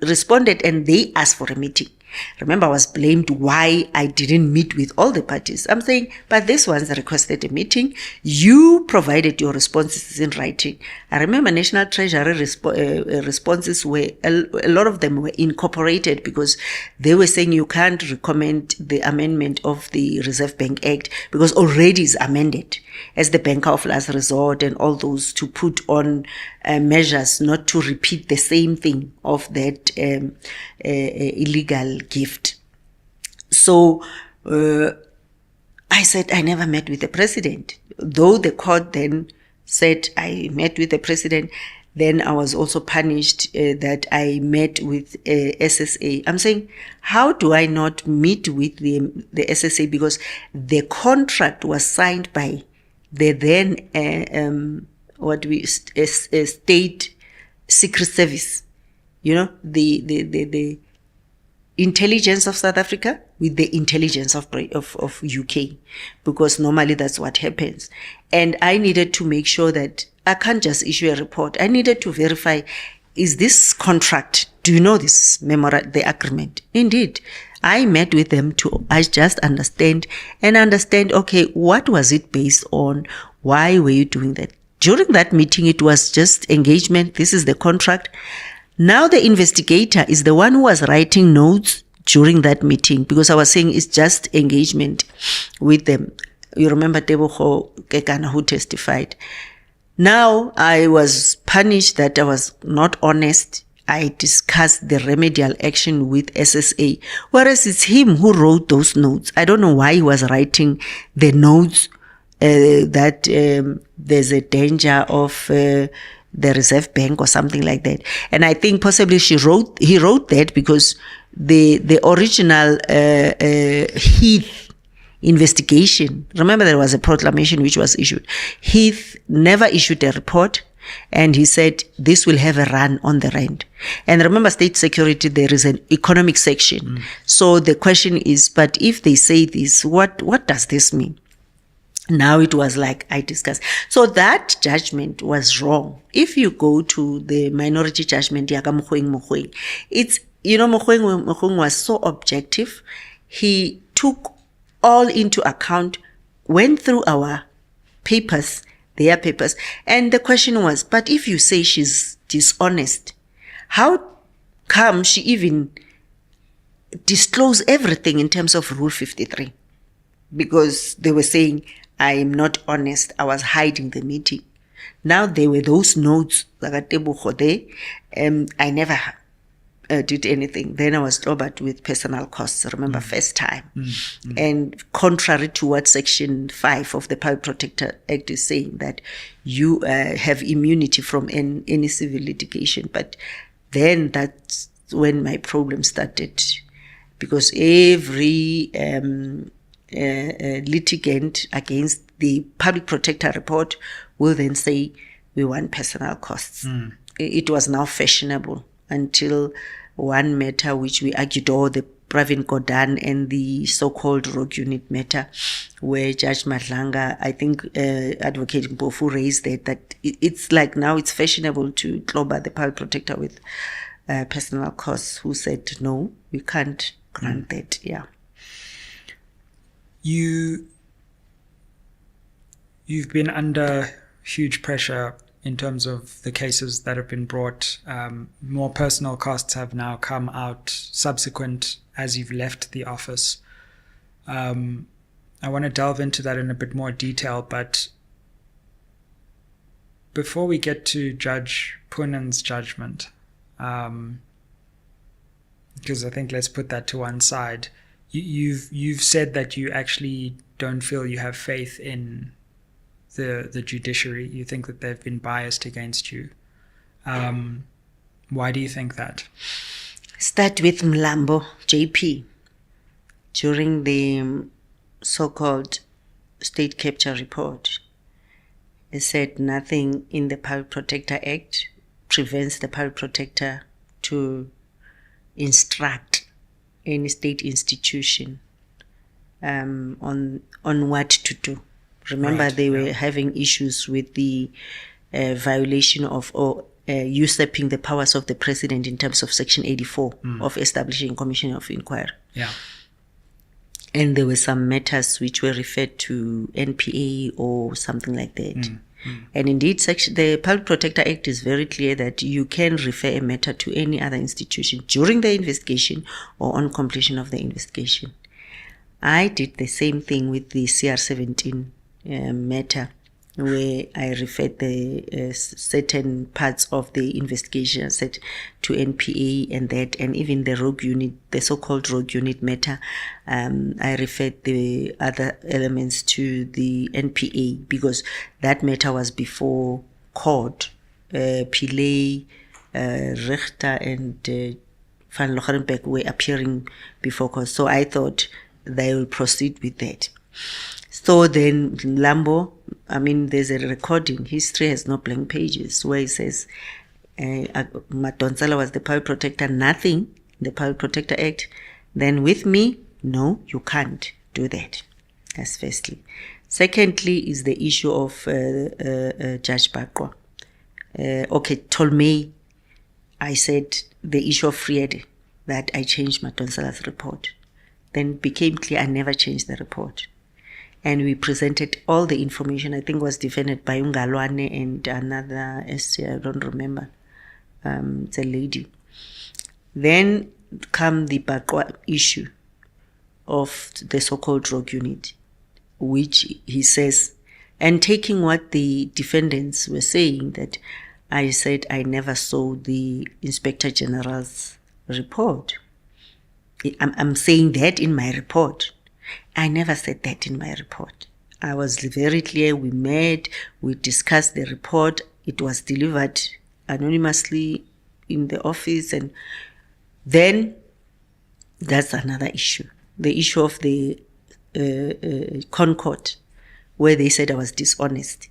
responded, and they asked for a meeting. Remember, I was blamed why I didn't meet with all the parties. I'm saying, but this one's requested a meeting. You provided your responses in writing. I remember National Treasury responses were, a lot of them were incorporated, because they were saying you can't recommend the amendment of the Reserve Bank Act because already is amended as the banker of last resort and all those, to put on measures not to repeat the same thing of that illegal gift. So I said I never met with the president, though the court then said I met with the president. Then I was also punished that I met with SSA. I'm saying, how do I not meet with the SSA? Because the contract was signed by the then state secret service, the intelligence of South Africa with the intelligence of UK, because normally that's what happens. And I needed to make sure that I can't just issue a report. I needed to verify, is this contract, do you know this the agreement? Indeed, I met with them I just understand, okay, what was it based on? Why were you doing that? During that meeting, it was just engagement. This is the contract. Now the investigator is the one who was writing notes during that meeting, because I was saying it's just engagement with them. You remember Tebogo Kekana who testified. Now I was punished that I was not honest. I discussed the remedial action with SSA, whereas it's him who wrote those notes. I don't know why he was writing the notes that there's a danger of the Reserve Bank or something like that. And I think possibly he wrote that because the original Heath investigation, remember there was a proclamation which was issued. Heath never issued a report, and he said this will have a run on the rand. And remember, state security, there is an economic section. So the question is, but if they say this, what does this mean? Now it was like I discussed. So that judgment was wrong. If you go to the minority judgment, it's, Mkhweng was so objective. He took all into account, went through our papers, their papers, and the question was, but if you say she's dishonest, how come she even disclosed everything in terms of Rule 53? Because they were saying, I am not honest, I was hiding the meeting. Now there were those notes, I never did anything. Then I was clobbered with personal costs, remember, first time. And contrary to what Section 5 of the Public Protector Act is saying, that you have immunity from any civil litigation. But then that's when my problem started, because every litigant against the Public Protector report will then say, we want personal costs. It was now fashionable until one matter which we argued, the Pravin Godan and the so-called rogue unit matter, where Judge Madlanga, I think Advocate Mpofu raised that it's like now it's fashionable to clobber the Public Protector with personal costs, who said, no, we can't grant that. Yeah. You've been under huge pressure in terms of the cases that have been brought. More personal costs have now come out subsequent as you've left the office. I want to delve into that in a bit more detail, but before we get to Judge Punan's judgment, because I think let's put that to one side, you've said that you actually don't feel you have faith in the judiciary. You think that they've been biased against you. Why do you think that? Start with Mlambo, JP. During the so-called state capture report, it said nothing in the Public Protector Act prevents the Public Protector to instruct any state institution on what to do. Remember, they were having issues with the violation of usurping the powers of the president in terms of Section 84 of establishing a commission of inquiry. Yeah. And there were some matters which were referred to NPA or something like that. And indeed, the Public Protector Act is very clear that you can refer a matter to any other institution during the investigation or on completion of the investigation. I did the same thing with the CR17 matter, where I referred the certain parts of the investigation said to NPA and even the rogue unit, the so-called rogue unit matter. I referred the other elements to the NPA because that matter was before court. Pillay, Richter and Van Locherenbeck were appearing before court. So I thought they will proceed with that. So then Lambo, there's a recording. History has no blank pages, where it says Madonsela was the Public Protector, nothing in the Public Protector Act. Then with me, no, you can't do that. That's firstly. Secondly is the issue of Judge Baqwa. Tolmei, I said the issue of Friede, that I changed Madonsela's report. Then it became clear I never changed the report. And we presented all the information. I think was defended by Ungalwane and another SC, I don't remember, it's a lady. Then come the Bakwa issue of the so-called rogue unit, which he says, and taking what the defendants were saying, that I said I never saw the Inspector General's report. I'm saying that in my report. I never said that in my report. I was very clear. We met, we discussed the report. It was delivered anonymously in the office. And then that's another issue. The issue of the Concord, where they said I was dishonest.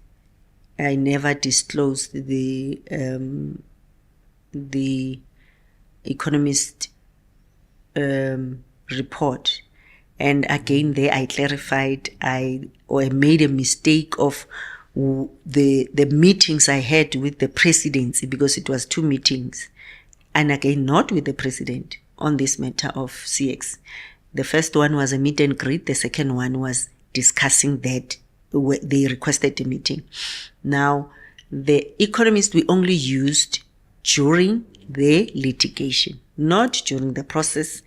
I never disclosed the Economist report. And again, there I clarified I made a mistake of the meetings I had with the presidency, because it was 2 meetings. And again, not with the president on this matter of CX. The first one was a meet and greet. The second one was discussing that. They requested a meeting. Now, the Economist we only used during the litigation, not during the process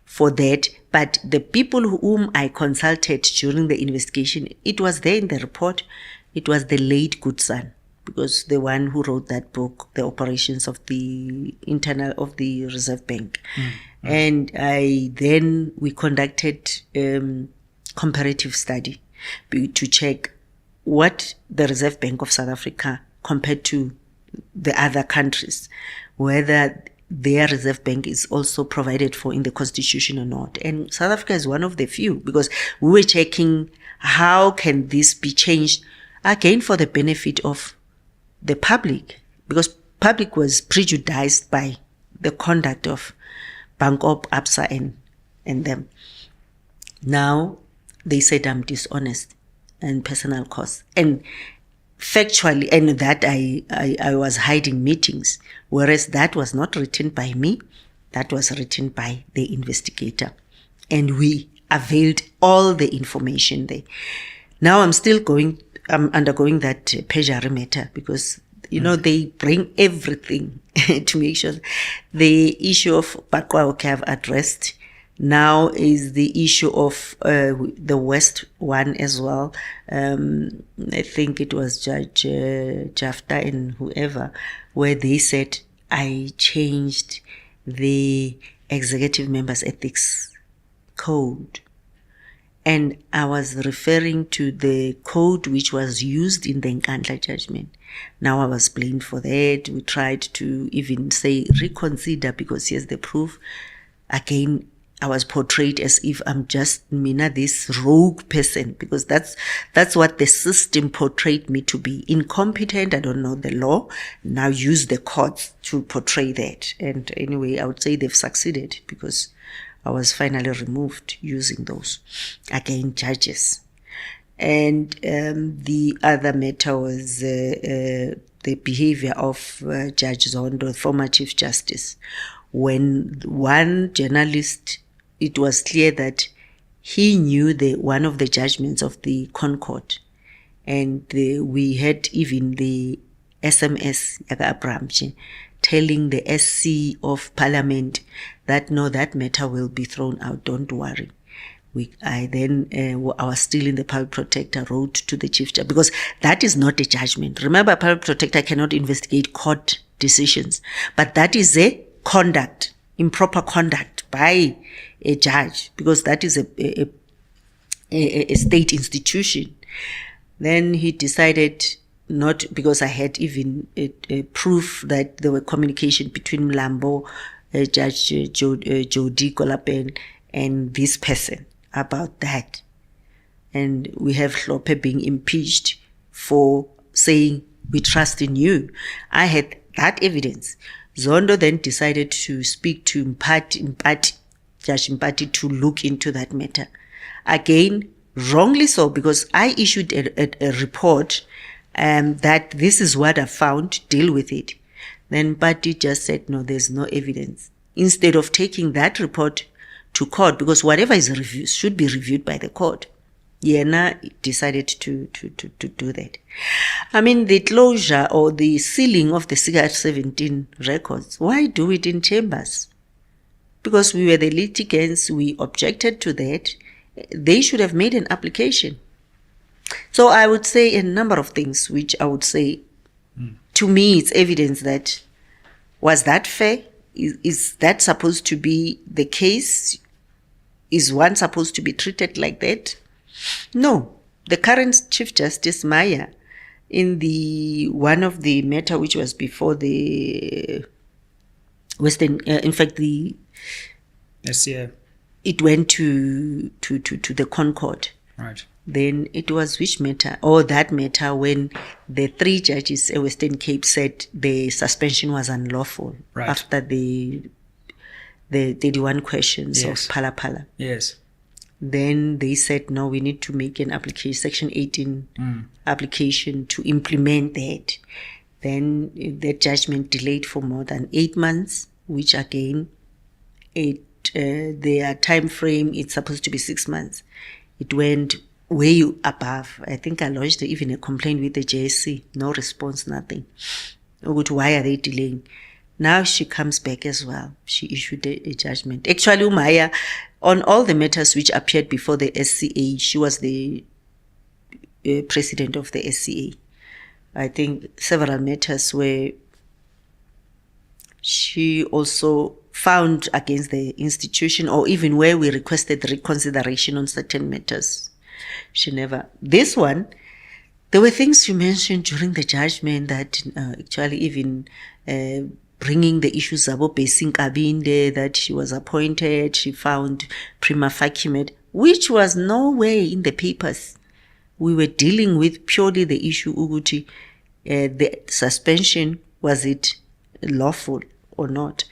for that. But the people whom I consulted during the investigation, it was there in the report. It was the late good son, because the one who wrote that book, The Operations of the Reserve Bank. Mm-hmm. And we conducted comparative study to check what the Reserve Bank of South Africa compared to the other countries, whether their Reserve Bank is also provided for in the Constitution or not. And South Africa is one of the few, because we were checking how can this be changed, again, for the benefit of the public, because public was prejudiced by the conduct of Bankop, ABSA, and them. Now, they said I'm dishonest and personal costs. And factually, and that I was hiding meetings, whereas that was not written by me, that was written by the investigator. And we availed all the information there. Now I'm undergoing that perjury matter, because, they bring everything to make sure. The issue of Bakwa I've addressed. Now is the issue of the West one as well. I think it was Judge Jafta and whoever, where they said I changed the executive members' ethics code. And I was referring to the code which was used in the Nkandla judgment. Now I was blamed for that. We tried to even say reconsider, because here's the proof. Again, I was portrayed as if I'm just this rogue person, because that's what the system portrayed me to be. Incompetent, I don't know the law, now use the courts to portray that. And anyway, I would say they've succeeded, because I was finally removed using those, again, judges. And the other matter was the behavior of Judge Zondo, former Chief Justice. When one journalist, it was clear that he knew one of the judgments of the Concord, and we had even the SMS telling the SC of Parliament that no, that matter will be thrown out, don't worry. I was still in the public protector, wrote to the Chief Judge, because that is not a judgment. Remember, public protector cannot investigate court decisions, but that is a conduct, improper conduct by a judge, because that is a state institution. Then he decided not, because I had even a proof that there were communication between Mlambo, Judge Jody Kolapen, and this person about that. And we have Hlope being impeached for saying, we trust in you. I had that evidence. Zondo then decided to speak to Judge Mpati to look into that matter. Again, wrongly so, because I issued a report that this is what I found, deal with it. Then party just said, no, there's no evidence. Instead of taking that report to court, because whatever is reviewed should be reviewed by the court. Yena decided to do that. I mean, the closure or the sealing of the CR17 records, why do it in chambers? Because we were the litigants, we objected to that. They should have made an application. So I would say a number of things, which I would say, to me, it's evidence that, was that fair? Is that supposed to be the case? Is one supposed to be treated like that? No. The current Chief Justice Maya, in the one of the matter which was before the Western, in fact, the SCA, it went to the Concord. right. Then it was which matter? Or that matter when the 3 judges at Western Cape said the suspension was unlawful, right, after the 31 questions, yes, of Phala Phala. Yes. Then they said, no, we need to make an application, Section 18 application to implement that. Then that judgment delayed for more than 8 months, which again, their time frame, it's supposed to be 6 months. It went way above. I think I lodged even a complaint with the JSC. No response, nothing. Why are they delaying? Now she comes back as well. She issued a judgment. Actually, Umaya, on all the matters which appeared before the SCA, she was the president of the SCA. I think several matters where she also found against the institution, or even where we requested reconsideration on certain matters. She never. This one, there were things you mentioned during the judgment that actually even bringing the issues about Basing Kabinde, that she was appointed, she found prima facie, which was nowhere in the papers. We were dealing with purely the issue, Uguti, the suspension, was it lawful or not?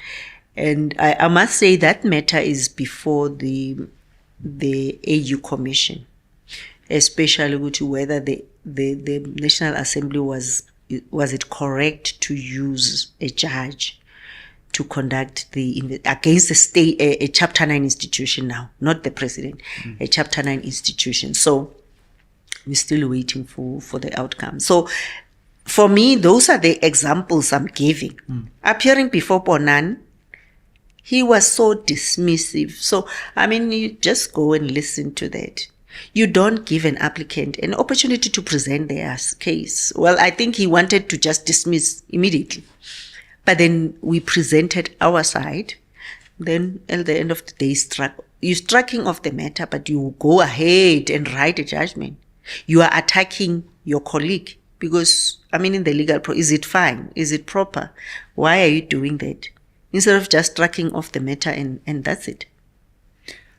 And I must say that matter is before the AU Commission, especially to whether the National Assembly was it correct to use a judge to conduct against the state, a Chapter 9 institution now, not the president, a Chapter 9 institution. So we're still waiting for the outcome. So for me, those are the examples I'm giving. Appearing before Bonan, he was so dismissive. So, I mean, you just go and listen to that. You don't give an applicant an opportunity to present their case. Well, I think he wanted to just dismiss immediately. But then we presented our side. Then at the end of the day, you're striking off the matter, but you go ahead and write a judgment. You are attacking your colleague because, I mean, in the legal is it fine? Is it proper? Why are you doing that? Instead of just striking off the matter and that's it.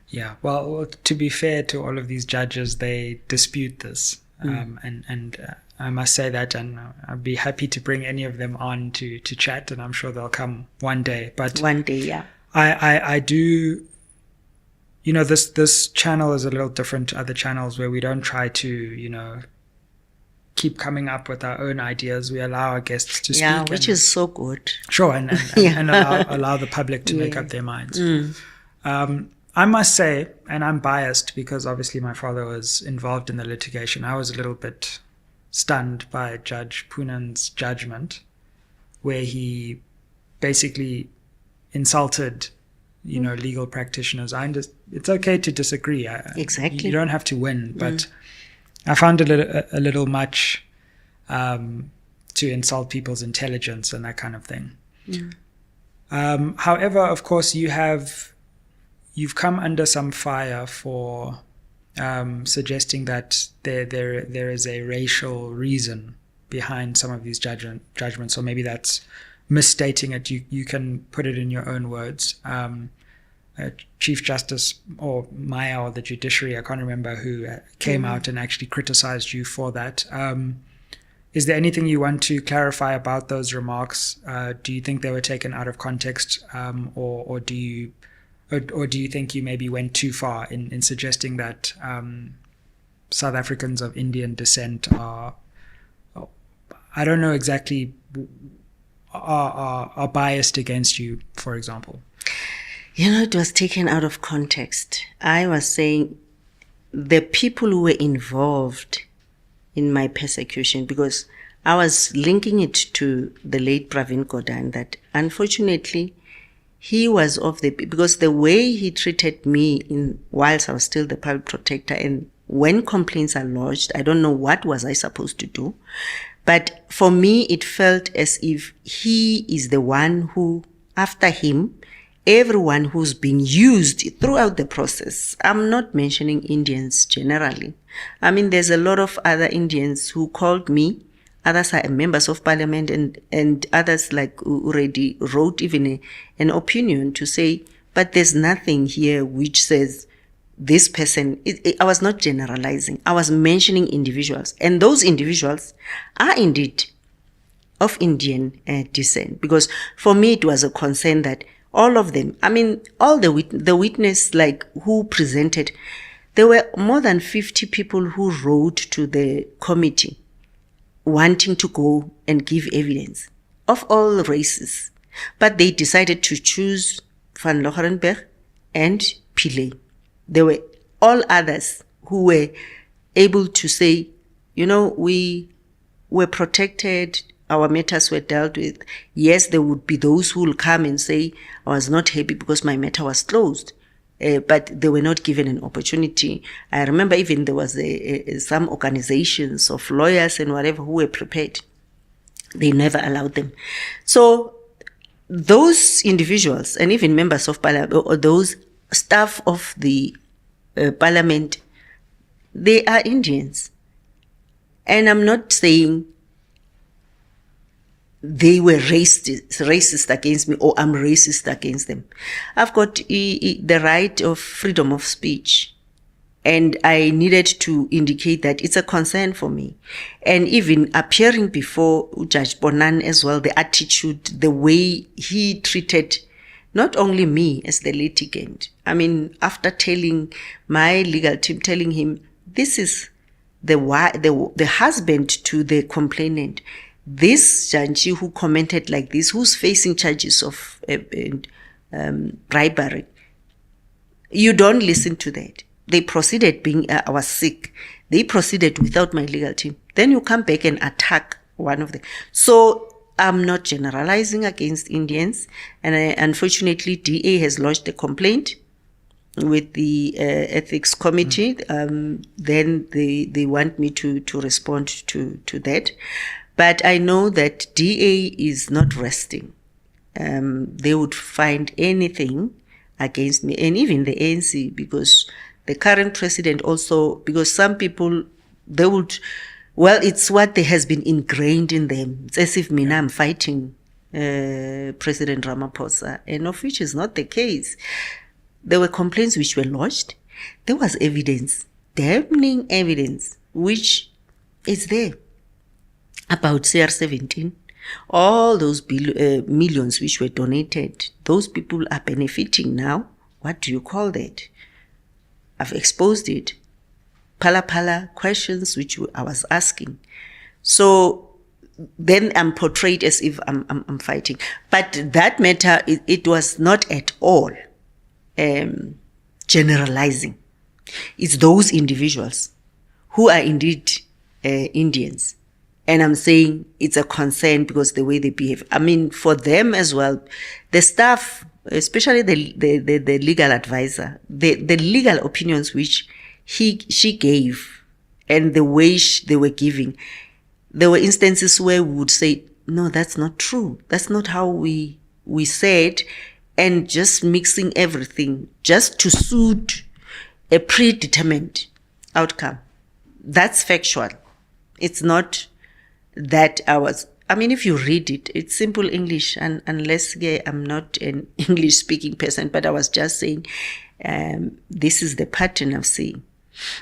Yeah, well, to be fair to all of these judges, they dispute this. And I must say that, and I'd be happy to bring any of them on to chat, and I'm sure they'll come one day. But one day, yeah. I do, you know, this channel is a little different to other channels where we don't try to, you know, keep coming up with our own ideas. We allow our guests to speak. Yeah, which is so good. Sure, and allow the public to make up their minds. I must say, and I'm biased because obviously my father was involved in the litigation, I was a little bit stunned by Judge Poonan's judgment, where he basically insulted, you know, legal practitioners. It's okay to disagree. Exactly. You don't have to win, but I found it a little much to insult people's intelligence and that kind of thing. However, of course, you've come under some fire for suggesting that there is a racial reason behind some of these judgments, or maybe that's misstating it. You can put it in your own words. Chief Justice or Maya or the judiciary, I can't remember who came out and actually criticized you for that. Is there anything you want to clarify about those remarks? Do you think they were taken out of context, or do you think you maybe went too far in suggesting that South Africans of Indian descent are, I don't know exactly are biased against you, for example? It was taken out of context. I was saying the people who were involved in my persecution, because I was linking it to the late Pravin Gordhan, that unfortunately he was because the way he treated me whilst I was still the public protector, and when complaints are lodged, I don't know what was I supposed to do. But for me, it felt as if he is the one who, after him, everyone who's been used throughout the process. I'm not mentioning Indians generally. I mean, there's a lot of other Indians who called me. Others are members of parliament, and others like already wrote even an opinion to say, but there's nothing here which says this person. I was not generalizing. I was mentioning individuals. And those individuals are indeed of Indian descent. Because for me, it was a concern that all of them, I mean, all the witness like who presented, there were more than 50 people who wrote to the committee wanting to go and give evidence of all races. But they decided to choose Van Logerenberg and Pillay. There were all others who were able to say, we were protected, our matters were dealt with. Yes, there would be those who will come and say, I was not happy because my matter was closed. But they were not given an opportunity. I remember even there was some organizations of lawyers and whatever who were prepared. They never allowed them. So those individuals and even members of parliament, or those staff of the parliament, they are Indians. And I'm not saying they were racist against me, or I'm racist against them. I've got the right of freedom of speech, and I needed to indicate that it's a concern for me. And even appearing before Judge Bonan as well, the attitude, the way he treated not only me as the litigant. I mean, after telling my legal team, telling him, this is the husband to the complainant, this judge who commented like this, who's facing charges of bribery, you don't listen to that. They proceeded being, I was sick. They proceeded without my legal team. Then you come back and attack one of them. So I'm not generalizing against Indians. And unfortunately, DA has lodged a complaint with the ethics committee. Then they want me to respond to that. But I know that DA is not resting. They would find anything against me, and even the ANC, because the current president also, because some people, they would, well, it's what has been ingrained in them. It's as if me now I'm fighting President Ramaphosa, and of which is not the case. There were complaints which were lodged. There was evidence, damning evidence, which is there about CR17. All those millions which were donated, those people are benefiting now. What do you call that? I've exposed it. Pala questions which I was asking. So then I'm portrayed as if I'm fighting. But that matter, it was not at all generalizing. It's those individuals who are indeed Indians. And I'm saying it's a concern because the way they behave. I mean, for them as well, the staff, especially the legal advisor, the legal opinions which she gave, and the way they were giving, there were instances where we would say, no, that's not true. That's not how we said, and just mixing everything just to suit a predetermined outcome. That's factual. It's not that if you read it, it's simple English, and unless I'm not an English speaking person, but I was just saying, this is the pattern I'm seeing.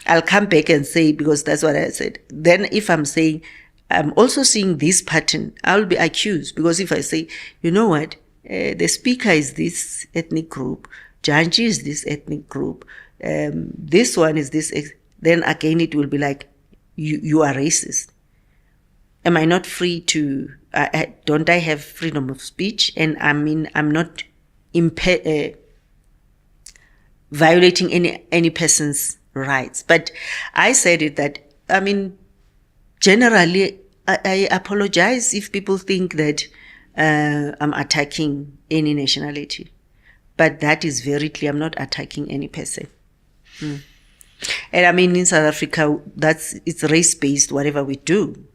I'll come back and say, because that's what I said. Then if I'm saying, I'm also seeing this pattern, I'll be accused, because if I say, you know what, the speaker is this ethnic group, Janji is this ethnic group, this one is this, then again it will be like, you are racist. am I not free to, don't I have freedom of speech? And I mean, I'm not violating any person's rights. But I said it that, I mean, generally, I apologize if people think that I'm attacking any nationality. But that is very clear. I'm not attacking any person. And I mean, in South Africa, it's race-based, whatever we do.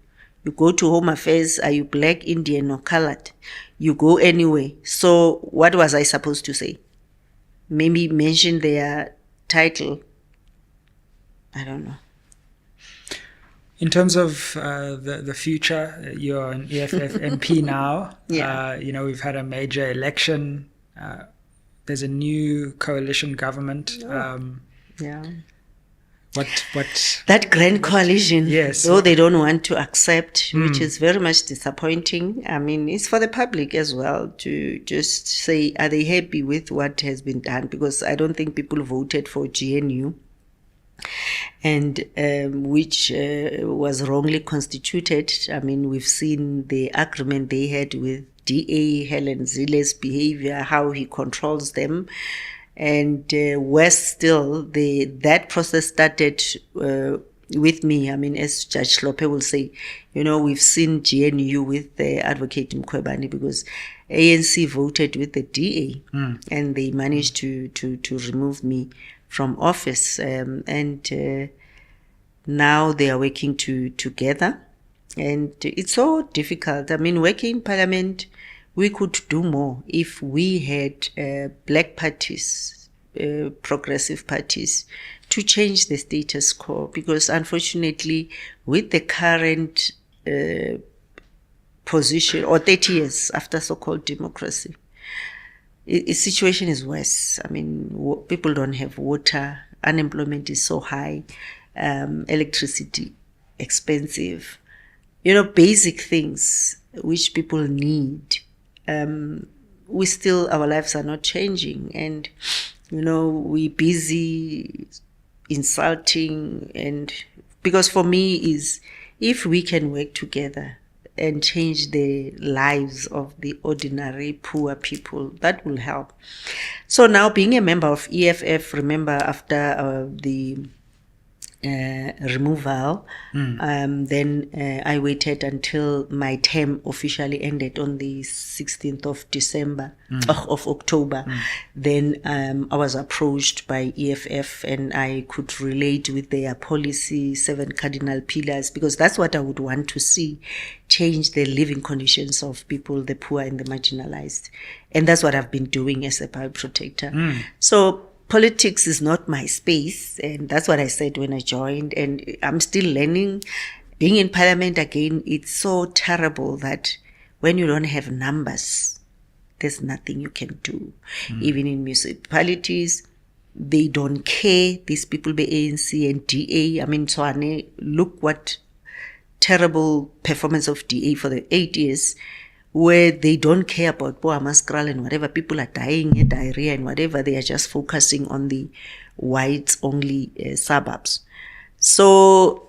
You go to Home Affairs, are you black, Indian, or colored? You go anyway. So what was I supposed to say? Maybe mention their title. I don't know. In terms of the future, you're an EFF MP now. Yeah. We've had a major election. There's a new coalition government. Yeah. What? That grand coalition, yes, though they don't want to accept, which is very much disappointing. I mean, it's for the public as well to just say, are they happy with what has been done? Because I don't think people voted for GNU, and which was wrongly constituted. I mean, we've seen the agreement they had with DA, Helen Zile's behavior, how he controls them. And worse still, that process started with me. I mean, as Judge Hlope will say, we've seen GNU with the Advocate Mkhwebane because ANC voted with the DA and they managed to remove me from office. And now they are working together. And it's so difficult. I mean, working in Parliament, we could do more if we had black parties, progressive parties, to change the status quo. Because unfortunately, with the current position, or 30 years after so-called democracy, the situation is worse. I mean, people don't have water, unemployment is so high, electricity expensive, basic things which people need. Our lives are not changing, and we busy insulting. And because for me is, if we can work together and change the lives of the ordinary poor people, that will help. So now, being a member of EFF, remember after the removal, then I waited until my term officially ended on the 16th of December, of October. Then I was approached by EFF and I could relate with their policy, 7 cardinal pillars, because that's what I would want to see, change the living conditions of people, the poor and the marginalized. And that's what I've been doing as a public protector. So politics is not my space, and that's what I said when I joined, and I'm still learning. Being in Parliament again, it's so terrible that when you don't have numbers, there's nothing you can do. Even in municipalities, they don't care. These people be ANC and DA. I mean, Tshwane, look what terrible performance of DA for the 8 years, where they don't care about Boamaskral and whatever, people are dying, diarrhea and whatever, they are just focusing on the whites-only suburbs. So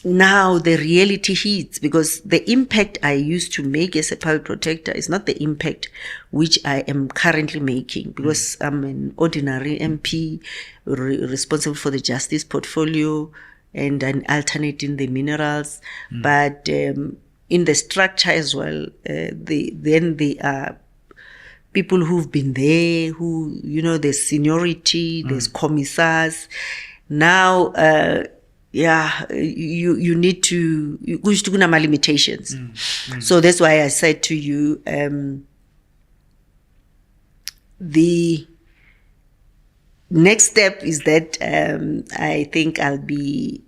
now the reality hits, because the impact I used to make as a public protector is not the impact which I am currently making, because I'm an ordinary MP responsible for the justice portfolio and an alternate in the minerals, but in the structure as well, they are people who've been there, who, there's seniority, there's commissars. Now, you need to, limitations. So that's why I said to you, the next step is that I think I'll be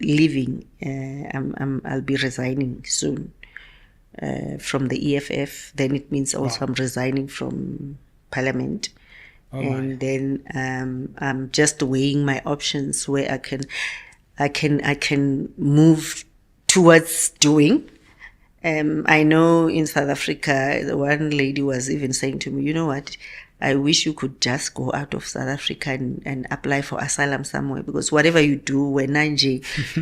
leaving. I'll be resigning soon from the EFF. Then it means also I'm resigning from Parliament. And then I'm just weighing my options where I can move towards doing. I know in South Africa, one lady was even saying to me, you know what, I wish you could just go out of South Africa and apply for asylum somewhere, because whatever you do, when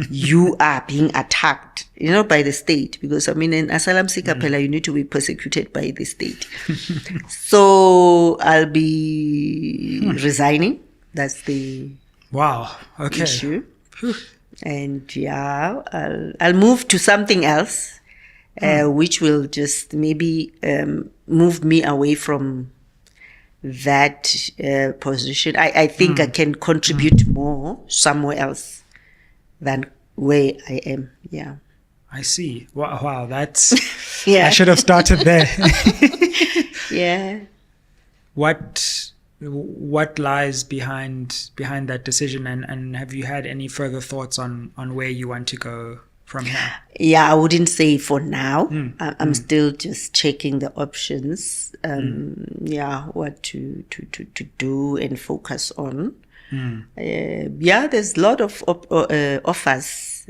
you are being attacked, by the state, because I mean, in asylum seeker, you need to be persecuted by the state. So I'll be resigning. That's the issue. And I'll move to something else, which will just maybe move me away from that position. I think I can contribute more somewhere else than where I am. Yeah. I see. Wow, that's... I should have started there. Yeah. What lies behind that decision, and have you had any further thoughts on where you want to go from here? Yeah, I wouldn't say for now. I'm still just checking the options. What to do and focus on. There's a lot of offers.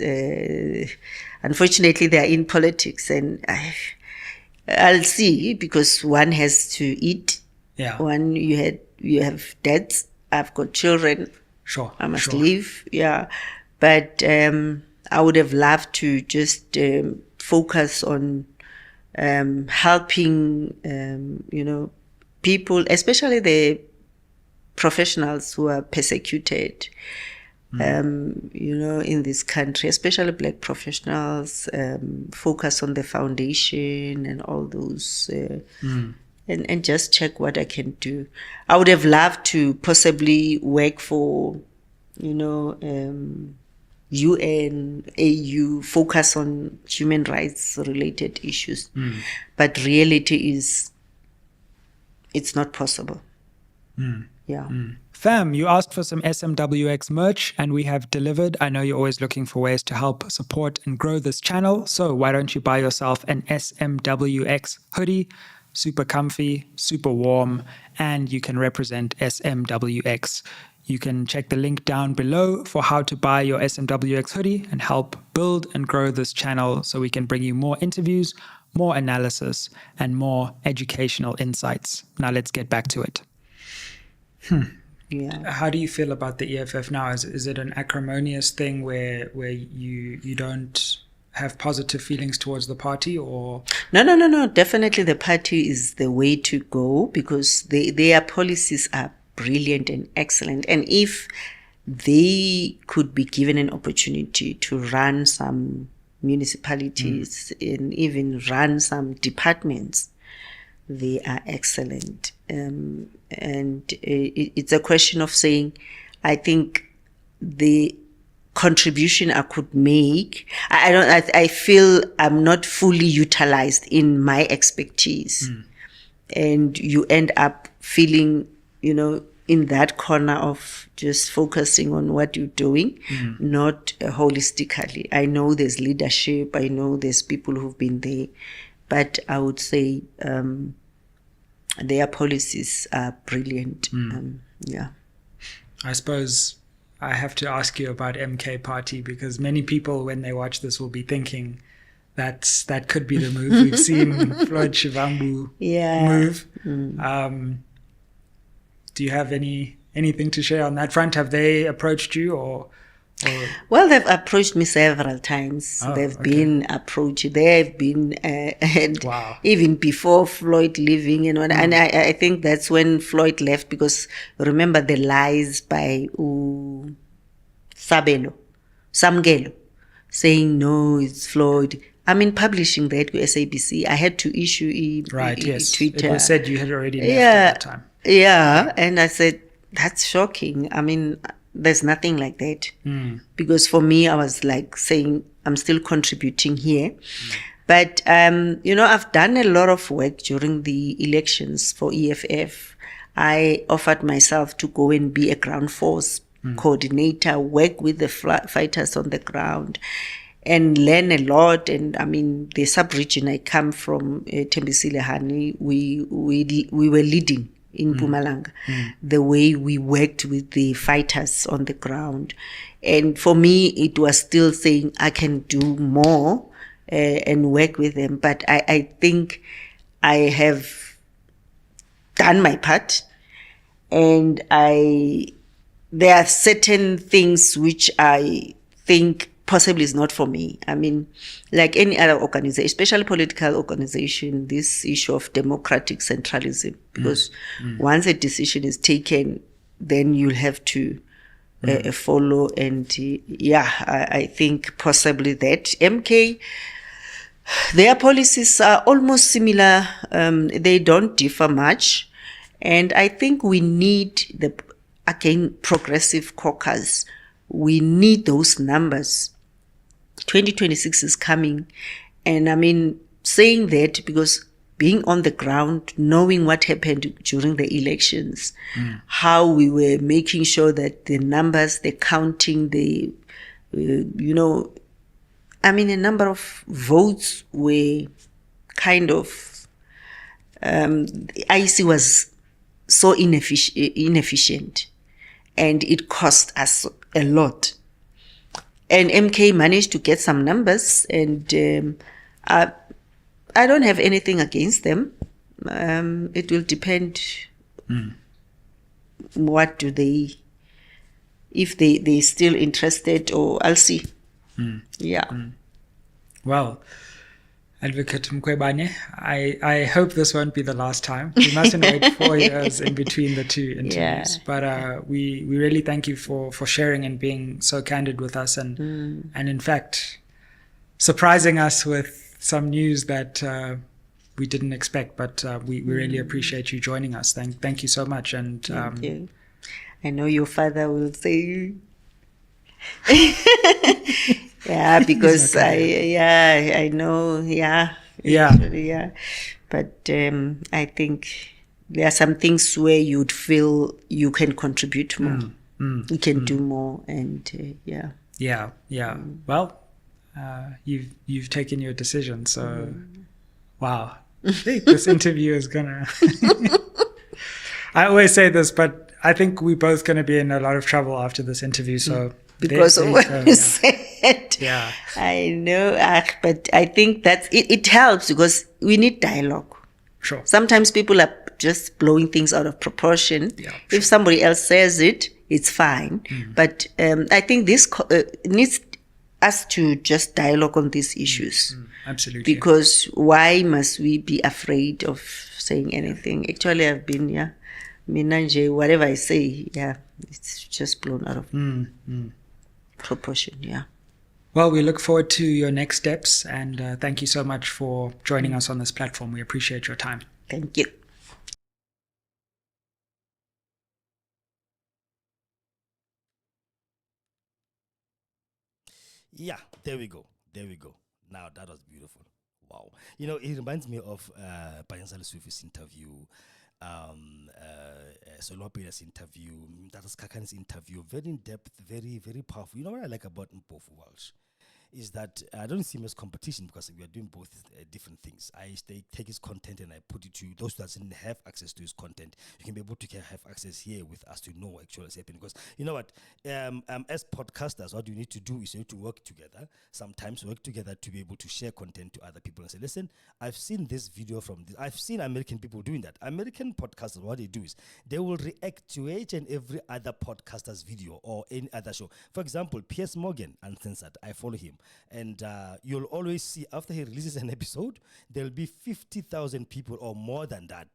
Unfortunately, they are in politics, and I'll see, because one has to eat. Yeah. One, you have debts. I've got children. Sure. I must leave. Yeah. But I would have loved to just focus on helping, people, especially the professionals who are persecuted, in this country, especially Black professionals, focus on the foundation and all those, and just check what I can do. I would have loved to possibly work for, UN, AU, focus on human rights related issues. But reality is, it's not possible. Yeah. Fam, you asked for some SMWX merch, and we have delivered. I know you're always looking for ways to help support and grow this channel, so why don't you buy yourself an SMWX hoodie? Super comfy, super warm, and you can represent SMWX. You can check the link down below for how to buy your SMWX hoodie and help build and grow this channel so we can bring you more interviews, more analysis, and more educational insights. Now let's get back to it. Yeah. How do you feel about the EFF now? Is it an acrimonious thing where you don't have positive feelings towards the party, or? No. Definitely the party is the way to go, because their policies are brilliant and excellent. And if they could be given an opportunity to run some municipalities and even run some departments, they are excellent. And it's a question of saying, I think the contribution I could make, I feel I'm not fully utilized in my expertise. And you end up feeling, in that corner of just focusing on what you're doing, not holistically. I know there's leadership, I know there's people who've been there, but I would say their policies are brilliant. Yeah. I suppose I have to ask you about MK Party, because many people, when they watch this, will be thinking that could be the move. We've seen Floyd Shivambu move. Do you have anything to share on that front? Have they approached you or? Well, they've approached me several times. They've been approached. They've been, and even before Floyd leaving, and I think that's when Floyd left, because remember the lies by Samgelo, saying no, it's Floyd. I mean, publishing that to SABC, I had to issue a Twitter. It was said you had already left at that time. Yeah, and I said, that's shocking. I mean, there's nothing like that. Because for me, I was like saying, I'm still contributing here. But, I've done a lot of work during the elections for EFF. I offered myself to go and be a ground force coordinator, work with the fighters on the ground, and learn a lot. And I mean, the sub-region I come from, Tembisile Hani, we were leading in Mpumalanga, the way we worked with the fighters on the ground. And for me, it was still saying I can do more and work with them. But I think I have done my part, and there are certain things which I think possibly is not for me. I mean, like any other organization, especially political organization, this issue of democratic centralism, because once a decision is taken, then you'll have to follow. And I think possibly that MK, their policies are almost similar. They don't differ much. And I think we need again, progressive caucus. We need those numbers. 2026 is coming. And I mean, saying that because being on the ground, knowing what happened during the elections, how we were making sure that the numbers, the counting, a number of votes were kind of, the IEC was so inefficient, and it cost us a lot. And MK managed to get some numbers, and I don't have anything against them. It will depend what do they, if they're still interested, or I'll see. Yeah. Well, Advocate Mkhwebane, I hope this won't be the last time. We mustn't wait 4 years in between the two interviews. But we really thank you for sharing and being so candid with us, and in fact, surprising us with some news that we didn't expect. But we really appreciate you joining us. Thank you so much. And thank you. I know your father will say... Yeah, because I know, actually, but I think there are some things where you'd feel you can contribute more, you can do more, and Well, you've taken your decision, so wow, I think this interview is gonna. I always say this, but I think we're both gonna be in a lot of trouble after this interview, so. Because of what you said. Yeah. I know, but I think that it helps because we need dialogue. Sure. Sometimes people are just blowing things out of proportion. Yeah, sure. If somebody else says it, it's fine. But I think this needs us to just dialogue on these issues. Absolutely. Because why must we be afraid of saying anything? Actually, I've been, Minanje, whatever I say, it's just blown out of proportion. Well, we look forward to your next steps, and thank you so much for joining us on this platform. We appreciate your time. Thank you. Yeah, there we go. Now that was beautiful. Wow. You know, it reminds me of Panyasal Sufi's interview, Solopeda's interview, Mtatas Kakan's interview. Very in depth, very, very powerful. You know what I like about Mpofu Walsh is that I don't see him as competition because we are doing both different things. I take his content and I put it to you. Those who doesn't have access to his content, you can be able to have access here with us to know what actually is happening. Because you know what, as podcasters, what you need to do is you need to work together. Sometimes work together to be able to share content to other people and say, listen, I've seen this video from this. I've seen American people doing that. American podcasters, what they do is they will react to each and every other podcaster's video or any other show. For example, Piers Morgan, Uncensored, I follow him. And you'll always see after he releases an episode, there'll be 50,000 people or more than that,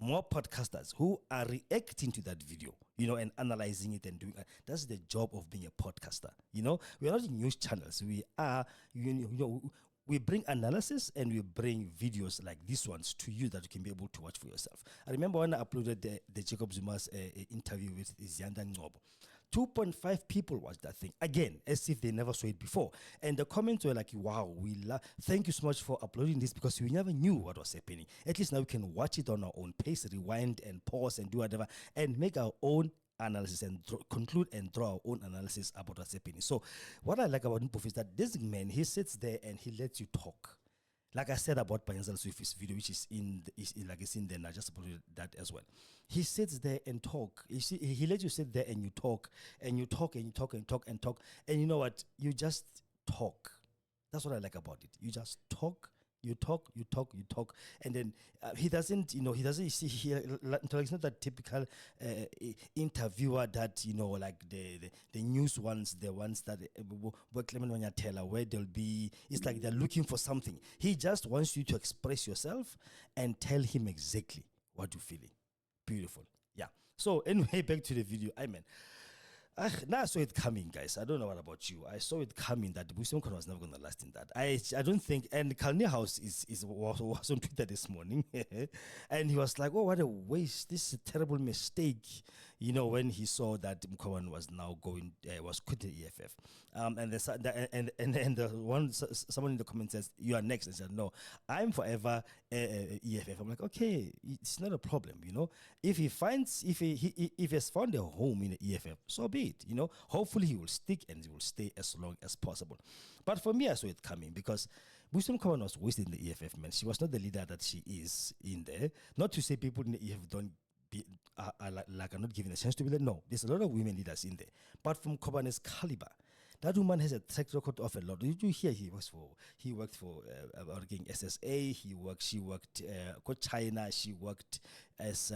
more podcasters who are reacting to that video, you know, and analyzing it and doing it. That's the job of being a podcaster. You know, we are not news channels. We are, we bring analysis and we bring videos like these ones to you that you can be able to watch for yourself. I remember when I uploaded the Jacob Zuma's interview with Zyanda Ngcobo. 2.5 people watched that thing again, as if they never saw it before, and the comments were like, "Wow, thank you so much for uploading this because we never knew what was happening. At least now we can watch it on our own pace, rewind and pause and do whatever, and make our own analysis and conclude and draw our own analysis about what's happening." So, what I like about Mpofu is that this man, he sits there and he lets you talk. Like I said about Panyasal Sufi's video, which is in there, and I just uploaded that as well. He sits there and talk. You see, he lets you sit there and you talk and you talk and you talk and talk and talk. And you know what? You just talk. That's what I like about it. You just talk You talk, and then he doesn't, he see here. It's not that typical interviewer that like the news ones, the ones that where they'll be. It's like they're looking for something. He just wants you to express yourself and tell him exactly what you're feeling. Beautiful, yeah. So anyway, back to the video. Now I saw it coming, guys. I don't know what about you. I saw it coming that Busisiwe Mkhwebane was never going to last in that. I don't think. And Kalni House was on Twitter this morning, and he was like, "Oh, what a waste! This is a terrible mistake." When he saw that Mkhwebane was now was quitting EFF, and someone in the comments says, "You are next." I said, "No, I'm forever EFF." I'm like, "Okay, it's not a problem, If he has found a home in the EFF, so be it. Hopefully he will stick and he will stay as long as possible." But for me, I saw it coming because Busisiwe Mkhwebane was wasted in the EFF, man. She was not the leader that she is in there. Not to say people in the EFF are not given a chance to be there. No, there's a lot of women leaders in there. But from Mkhwebane's caliber, that woman has a track record of a lot. Did you hear he worked for SSA, she worked China, she worked as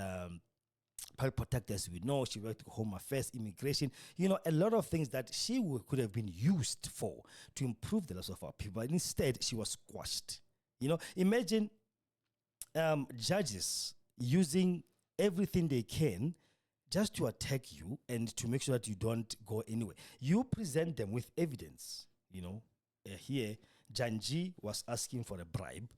public protector, as we know, she worked Home Affairs, immigration, a lot of things that she could have been used for to improve the lives of our people. But instead, she was squashed. Imagine judges using everything they can just to attack you and to make sure that you don't go anywhere. You present them with evidence. Here, Janji was asking for a bribe.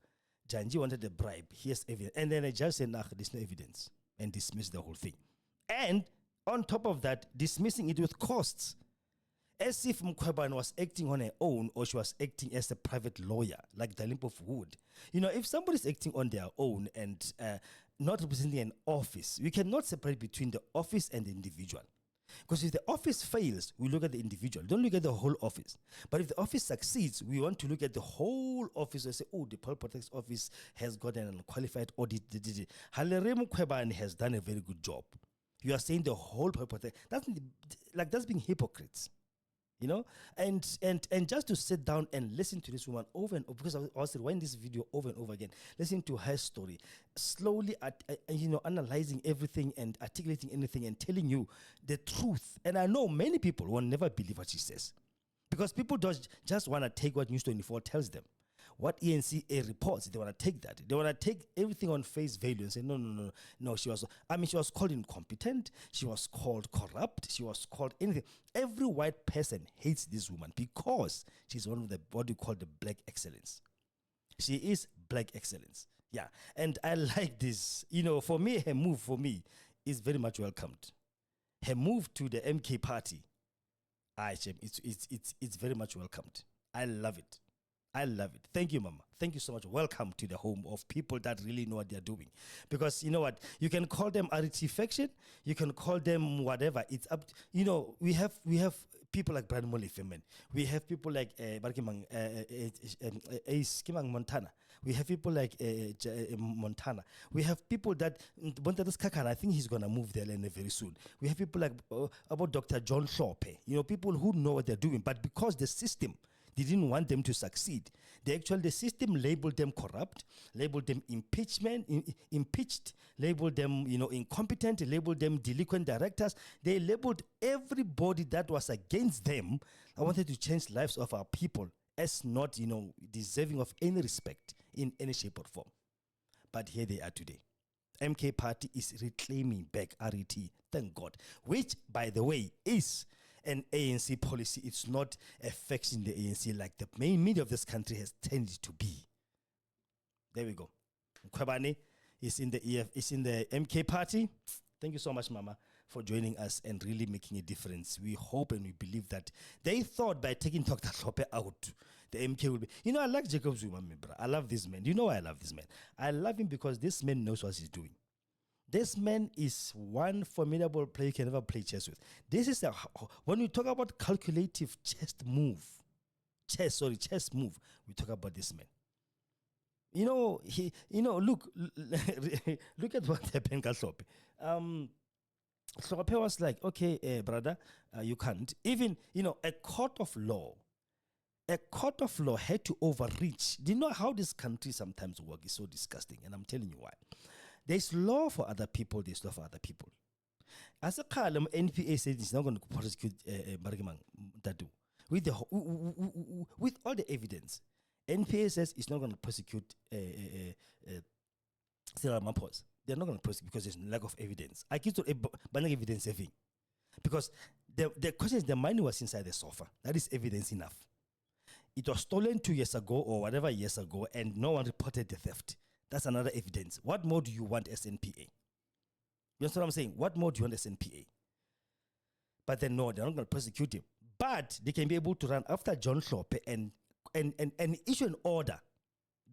Janji wanted a bribe. Here's evidence. And then a judge said, "Nah, there's no evidence," and dismissed the whole thing. And on top of that, dismissing it with costs. As if Mkhwebane was acting on her own or she was acting as a private lawyer, like the Limp of Wood. If somebody's acting on their own and not representing an office, we cannot separate between the office and the individual. Because if the office fails, we look at the individual. Don't look at the whole office. But if the office succeeds, we want to look at the whole office and say, "Oh, the Public Protector's Office has got an unqualified audit." Halere Mkhwebane has done a very good job. You are saying the whole Public Protector. That's being hypocrites. And just to sit down and listen to this woman over and over, because I was rewinding this video over and over again, listening to her story, slowly, analyzing everything and articulating anything and telling you the truth. And I know many people will never believe what she says, because people just want to take what News 24 tells them. What ENCA reports, they want to take that. They want to take everything on face value and say, no, she was called incompetent, she was called corrupt, she was called anything. Every white person hates this woman because she's one of what you call the black excellence. She is black excellence. Yeah. And I like this. For me, her move is very much welcomed. Her move to the MK party, it's very much welcomed. I love it. Thank you, Mama. Thank you so much. Welcome to the home of people that really know what they're doing. Because you know what? You can call them artifaction. You can call them whatever. It's up. We have people like Brandon Molefe. We have people like Montana. We have people like Montana. We have people that I think he's gonna move there very soon. We have people like about Dr. John Hlope. People who know what they're doing, but because the system didn't want them to succeed, the system labeled them corrupt, labeled them impeached, labeled them incompetent, labeled them delinquent directors. They labeled everybody that was against them. I wanted to change lives of our people as not deserving of any respect in any shape or form. But here they are today. MK party is reclaiming back RET, thank God, which, by the way, is an ANC policy. It's not a faction in the ANC like the main media of this country has tended to be. There we go. Mkhwebane is in the MK party. Thank you so much, Mama, for joining us and really making a difference. We hope and we believe that they thought by taking Dr. Hlope out, the MK will be. I like Jacob Zuma, bro. I love this man. You know why I love this man? I love him because this man knows what he's doing. This man is one formidable player you can never play chess with. This is when we talk about calculative chess move, we talk about this man. Look at what happened to Hlope. Hlope was like, okay, brother, you can't. Even, a court of law a court of law had to overreach. Do you know how this country sometimes works? It's so disgusting, and I'm telling you why. There's law for other people, there's law for other people. As a column, NPA said it's not going to prosecute Bargimang Tatu with all the evidence. NPA says it's not going to prosecute Cyril Ramaphosa. They're not going to prosecute because there's lack of evidence. I keep banning evidence saving. Because the question is the money was inside the sofa. That is evidence enough. It was stolen 2 years ago or whatever years ago, and no one reported the theft. That's another evidence. What more do you want as NPA? You understand what I'm saying? What more do you want as NPA? But then no, they're not going to prosecute him. But they can be able to run after John Hlope and issue an order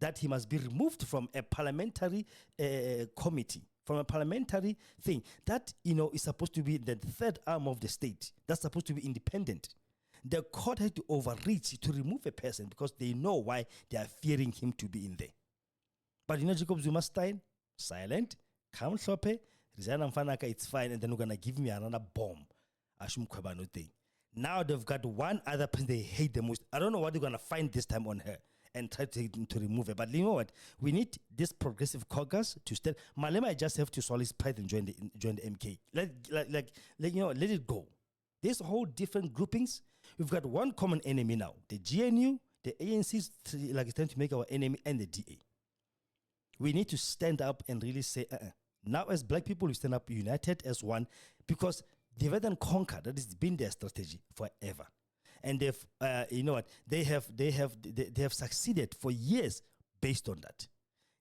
that he must be removed from a parliamentary committee, from a parliamentary thing that, is supposed to be the third arm of the state. That's supposed to be independent. The court had to overreach to remove a person because they know why they are fearing him to be in there. But Jacob Zuma style, silent, come Hlope, resign Mfanaka, it's fine, and then we're going to give me another bomb. Ashum Mkhwebane thing. Now they've got one other person they hate the most. I don't know what they're going to find this time on her and try to remove her. But you know what? We need this progressive caucus to stand. Malema just have to swallow his pride and join the MK. Let it go. There's whole different groupings. We've got one common enemy now. The GNU, the ANC is trying to make our enemy, and the DA. We need to stand up and really say, now as black people, we stand up united as one, because divide and conquer, that has been their strategy forever. And they've, they have succeeded for years based on that.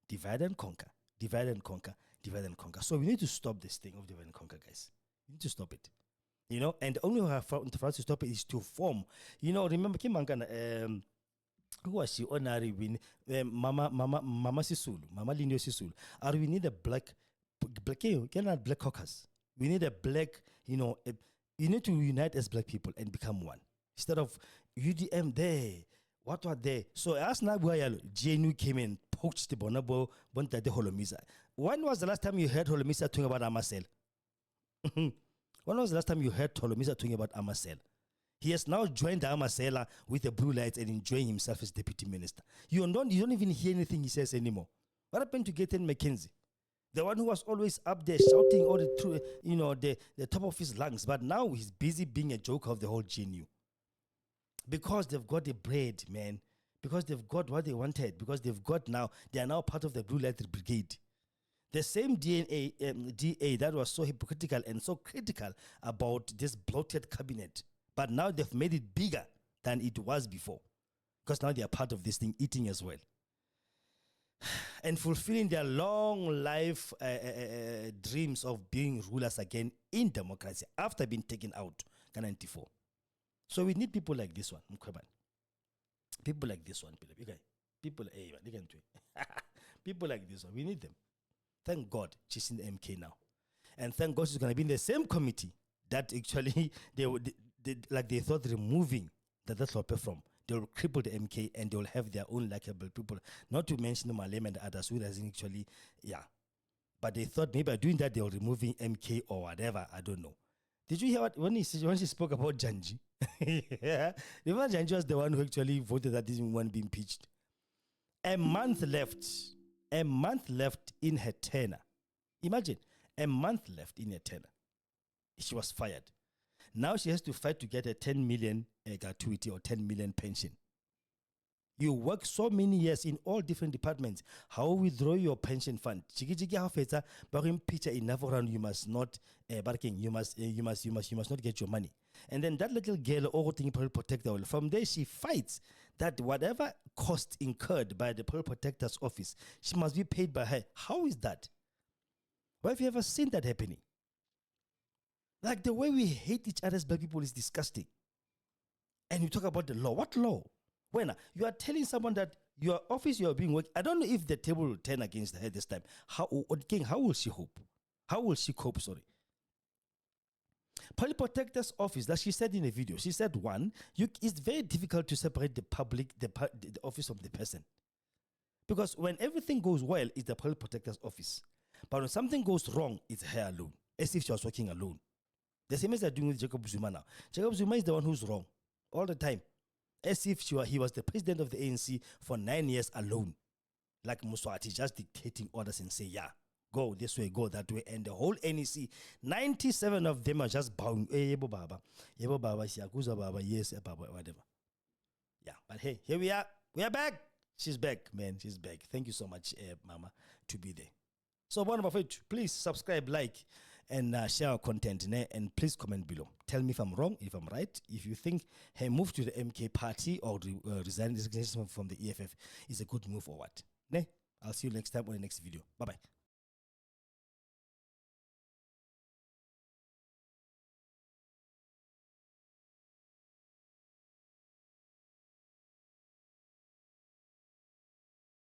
Divide and conquer, divide and conquer, divide and conquer. So we need to stop this thing of divide and conquer, guys. We need to stop it. And the only way for us to stop it is to form. Remember Kimangana, who was she? Honorary win, Mama Sisulu, Mama Linio Sisulu. Or we need a black caucus. We need a black, you need to unite as black people and become one. Instead of UDM there, what were they? So as now GNU came in, poached the Bonobo, Bonta de Holomisa. When was the last time you heard Holomisa talking about Amasel? When was the last time you heard Holomisa talking about Amasel? He has now joined the Amasela with the blue lights and enjoying himself as deputy minister. You don't even hear anything he says anymore. What happened to Gaten McKenzie? The one who was always up there shouting all the truth, the top of his lungs, but now he's busy being a joker of the whole GNU. Because they've got the bread, man. Because they've got what they wanted. Because they are now part of the Blue Light Brigade. The same DA that was so hypocritical and so critical about this bloated cabinet, but now they've made it bigger than it was before. Because now they are part of this thing, eating as well. And fulfilling their long life dreams of being rulers again in democracy after being taken out in 1994. So we need people like this one, Mkhwebane. People like this one, people like this one. We need them. Thank God she's in the MK now, and thank God she's going to be in the same committee that actually they thought removing the Hlope from. They will cripple the MK and they will have their own likable people. Not to mention the Malema and the others who doesn't actually, But they thought maybe by doing that they will remove MK or whatever. I don't know. Did you hear when she spoke about Janji? Remember Janji was the one who actually voted that didn't want to be impeached. A month left in her tenure. Imagine, a month left in her tenure. She was fired. Now she has to fight to get a 10 million gratuity or 10 million pension. You work so many years in all different departments. How withdraw your pension fund? You must not you must not get your money. And then that little girl, all thing Pearl Protector, from there she fights that whatever cost incurred by the Pearl Protector's office, she must be paid by her. How is that? Where have you ever seen that happening? Like the way we hate each other as black people is disgusting. And you talk about the law. What law? When you are telling someone that your office you are being worked, I don't know if the table will turn against her this time. How will she hope? How will she cope? Sorry. Public Protector's office, that she said in a video, she said, one, it's very difficult to separate the office from the person. Because when everything goes well, it's the Public Protector's office. But when something goes wrong, it's her alone, as if she was working alone. The same as they're doing with Jacob Zuma now. Jacob Zuma is the one who's wrong all the time. as if he was the president of the ANC for 9 years alone. Like Muswati, just dictating orders and say, yeah, go this way, go that way. And the whole NEC, 97 of them are just bowing. Yebo baba, siyakuza baba, yes, baba, whatever. Yeah, but hey, here we are. We are back. She's back, man. She's back. Thank you so much, Mama, to be there. So, please subscribe, like, and share our content. And please comment below. Tell me if I'm wrong, if I'm right. If you think, hey, move to the MK party or resign from the EFF is a good move or what. I'll see you next time on the next video. Bye-bye.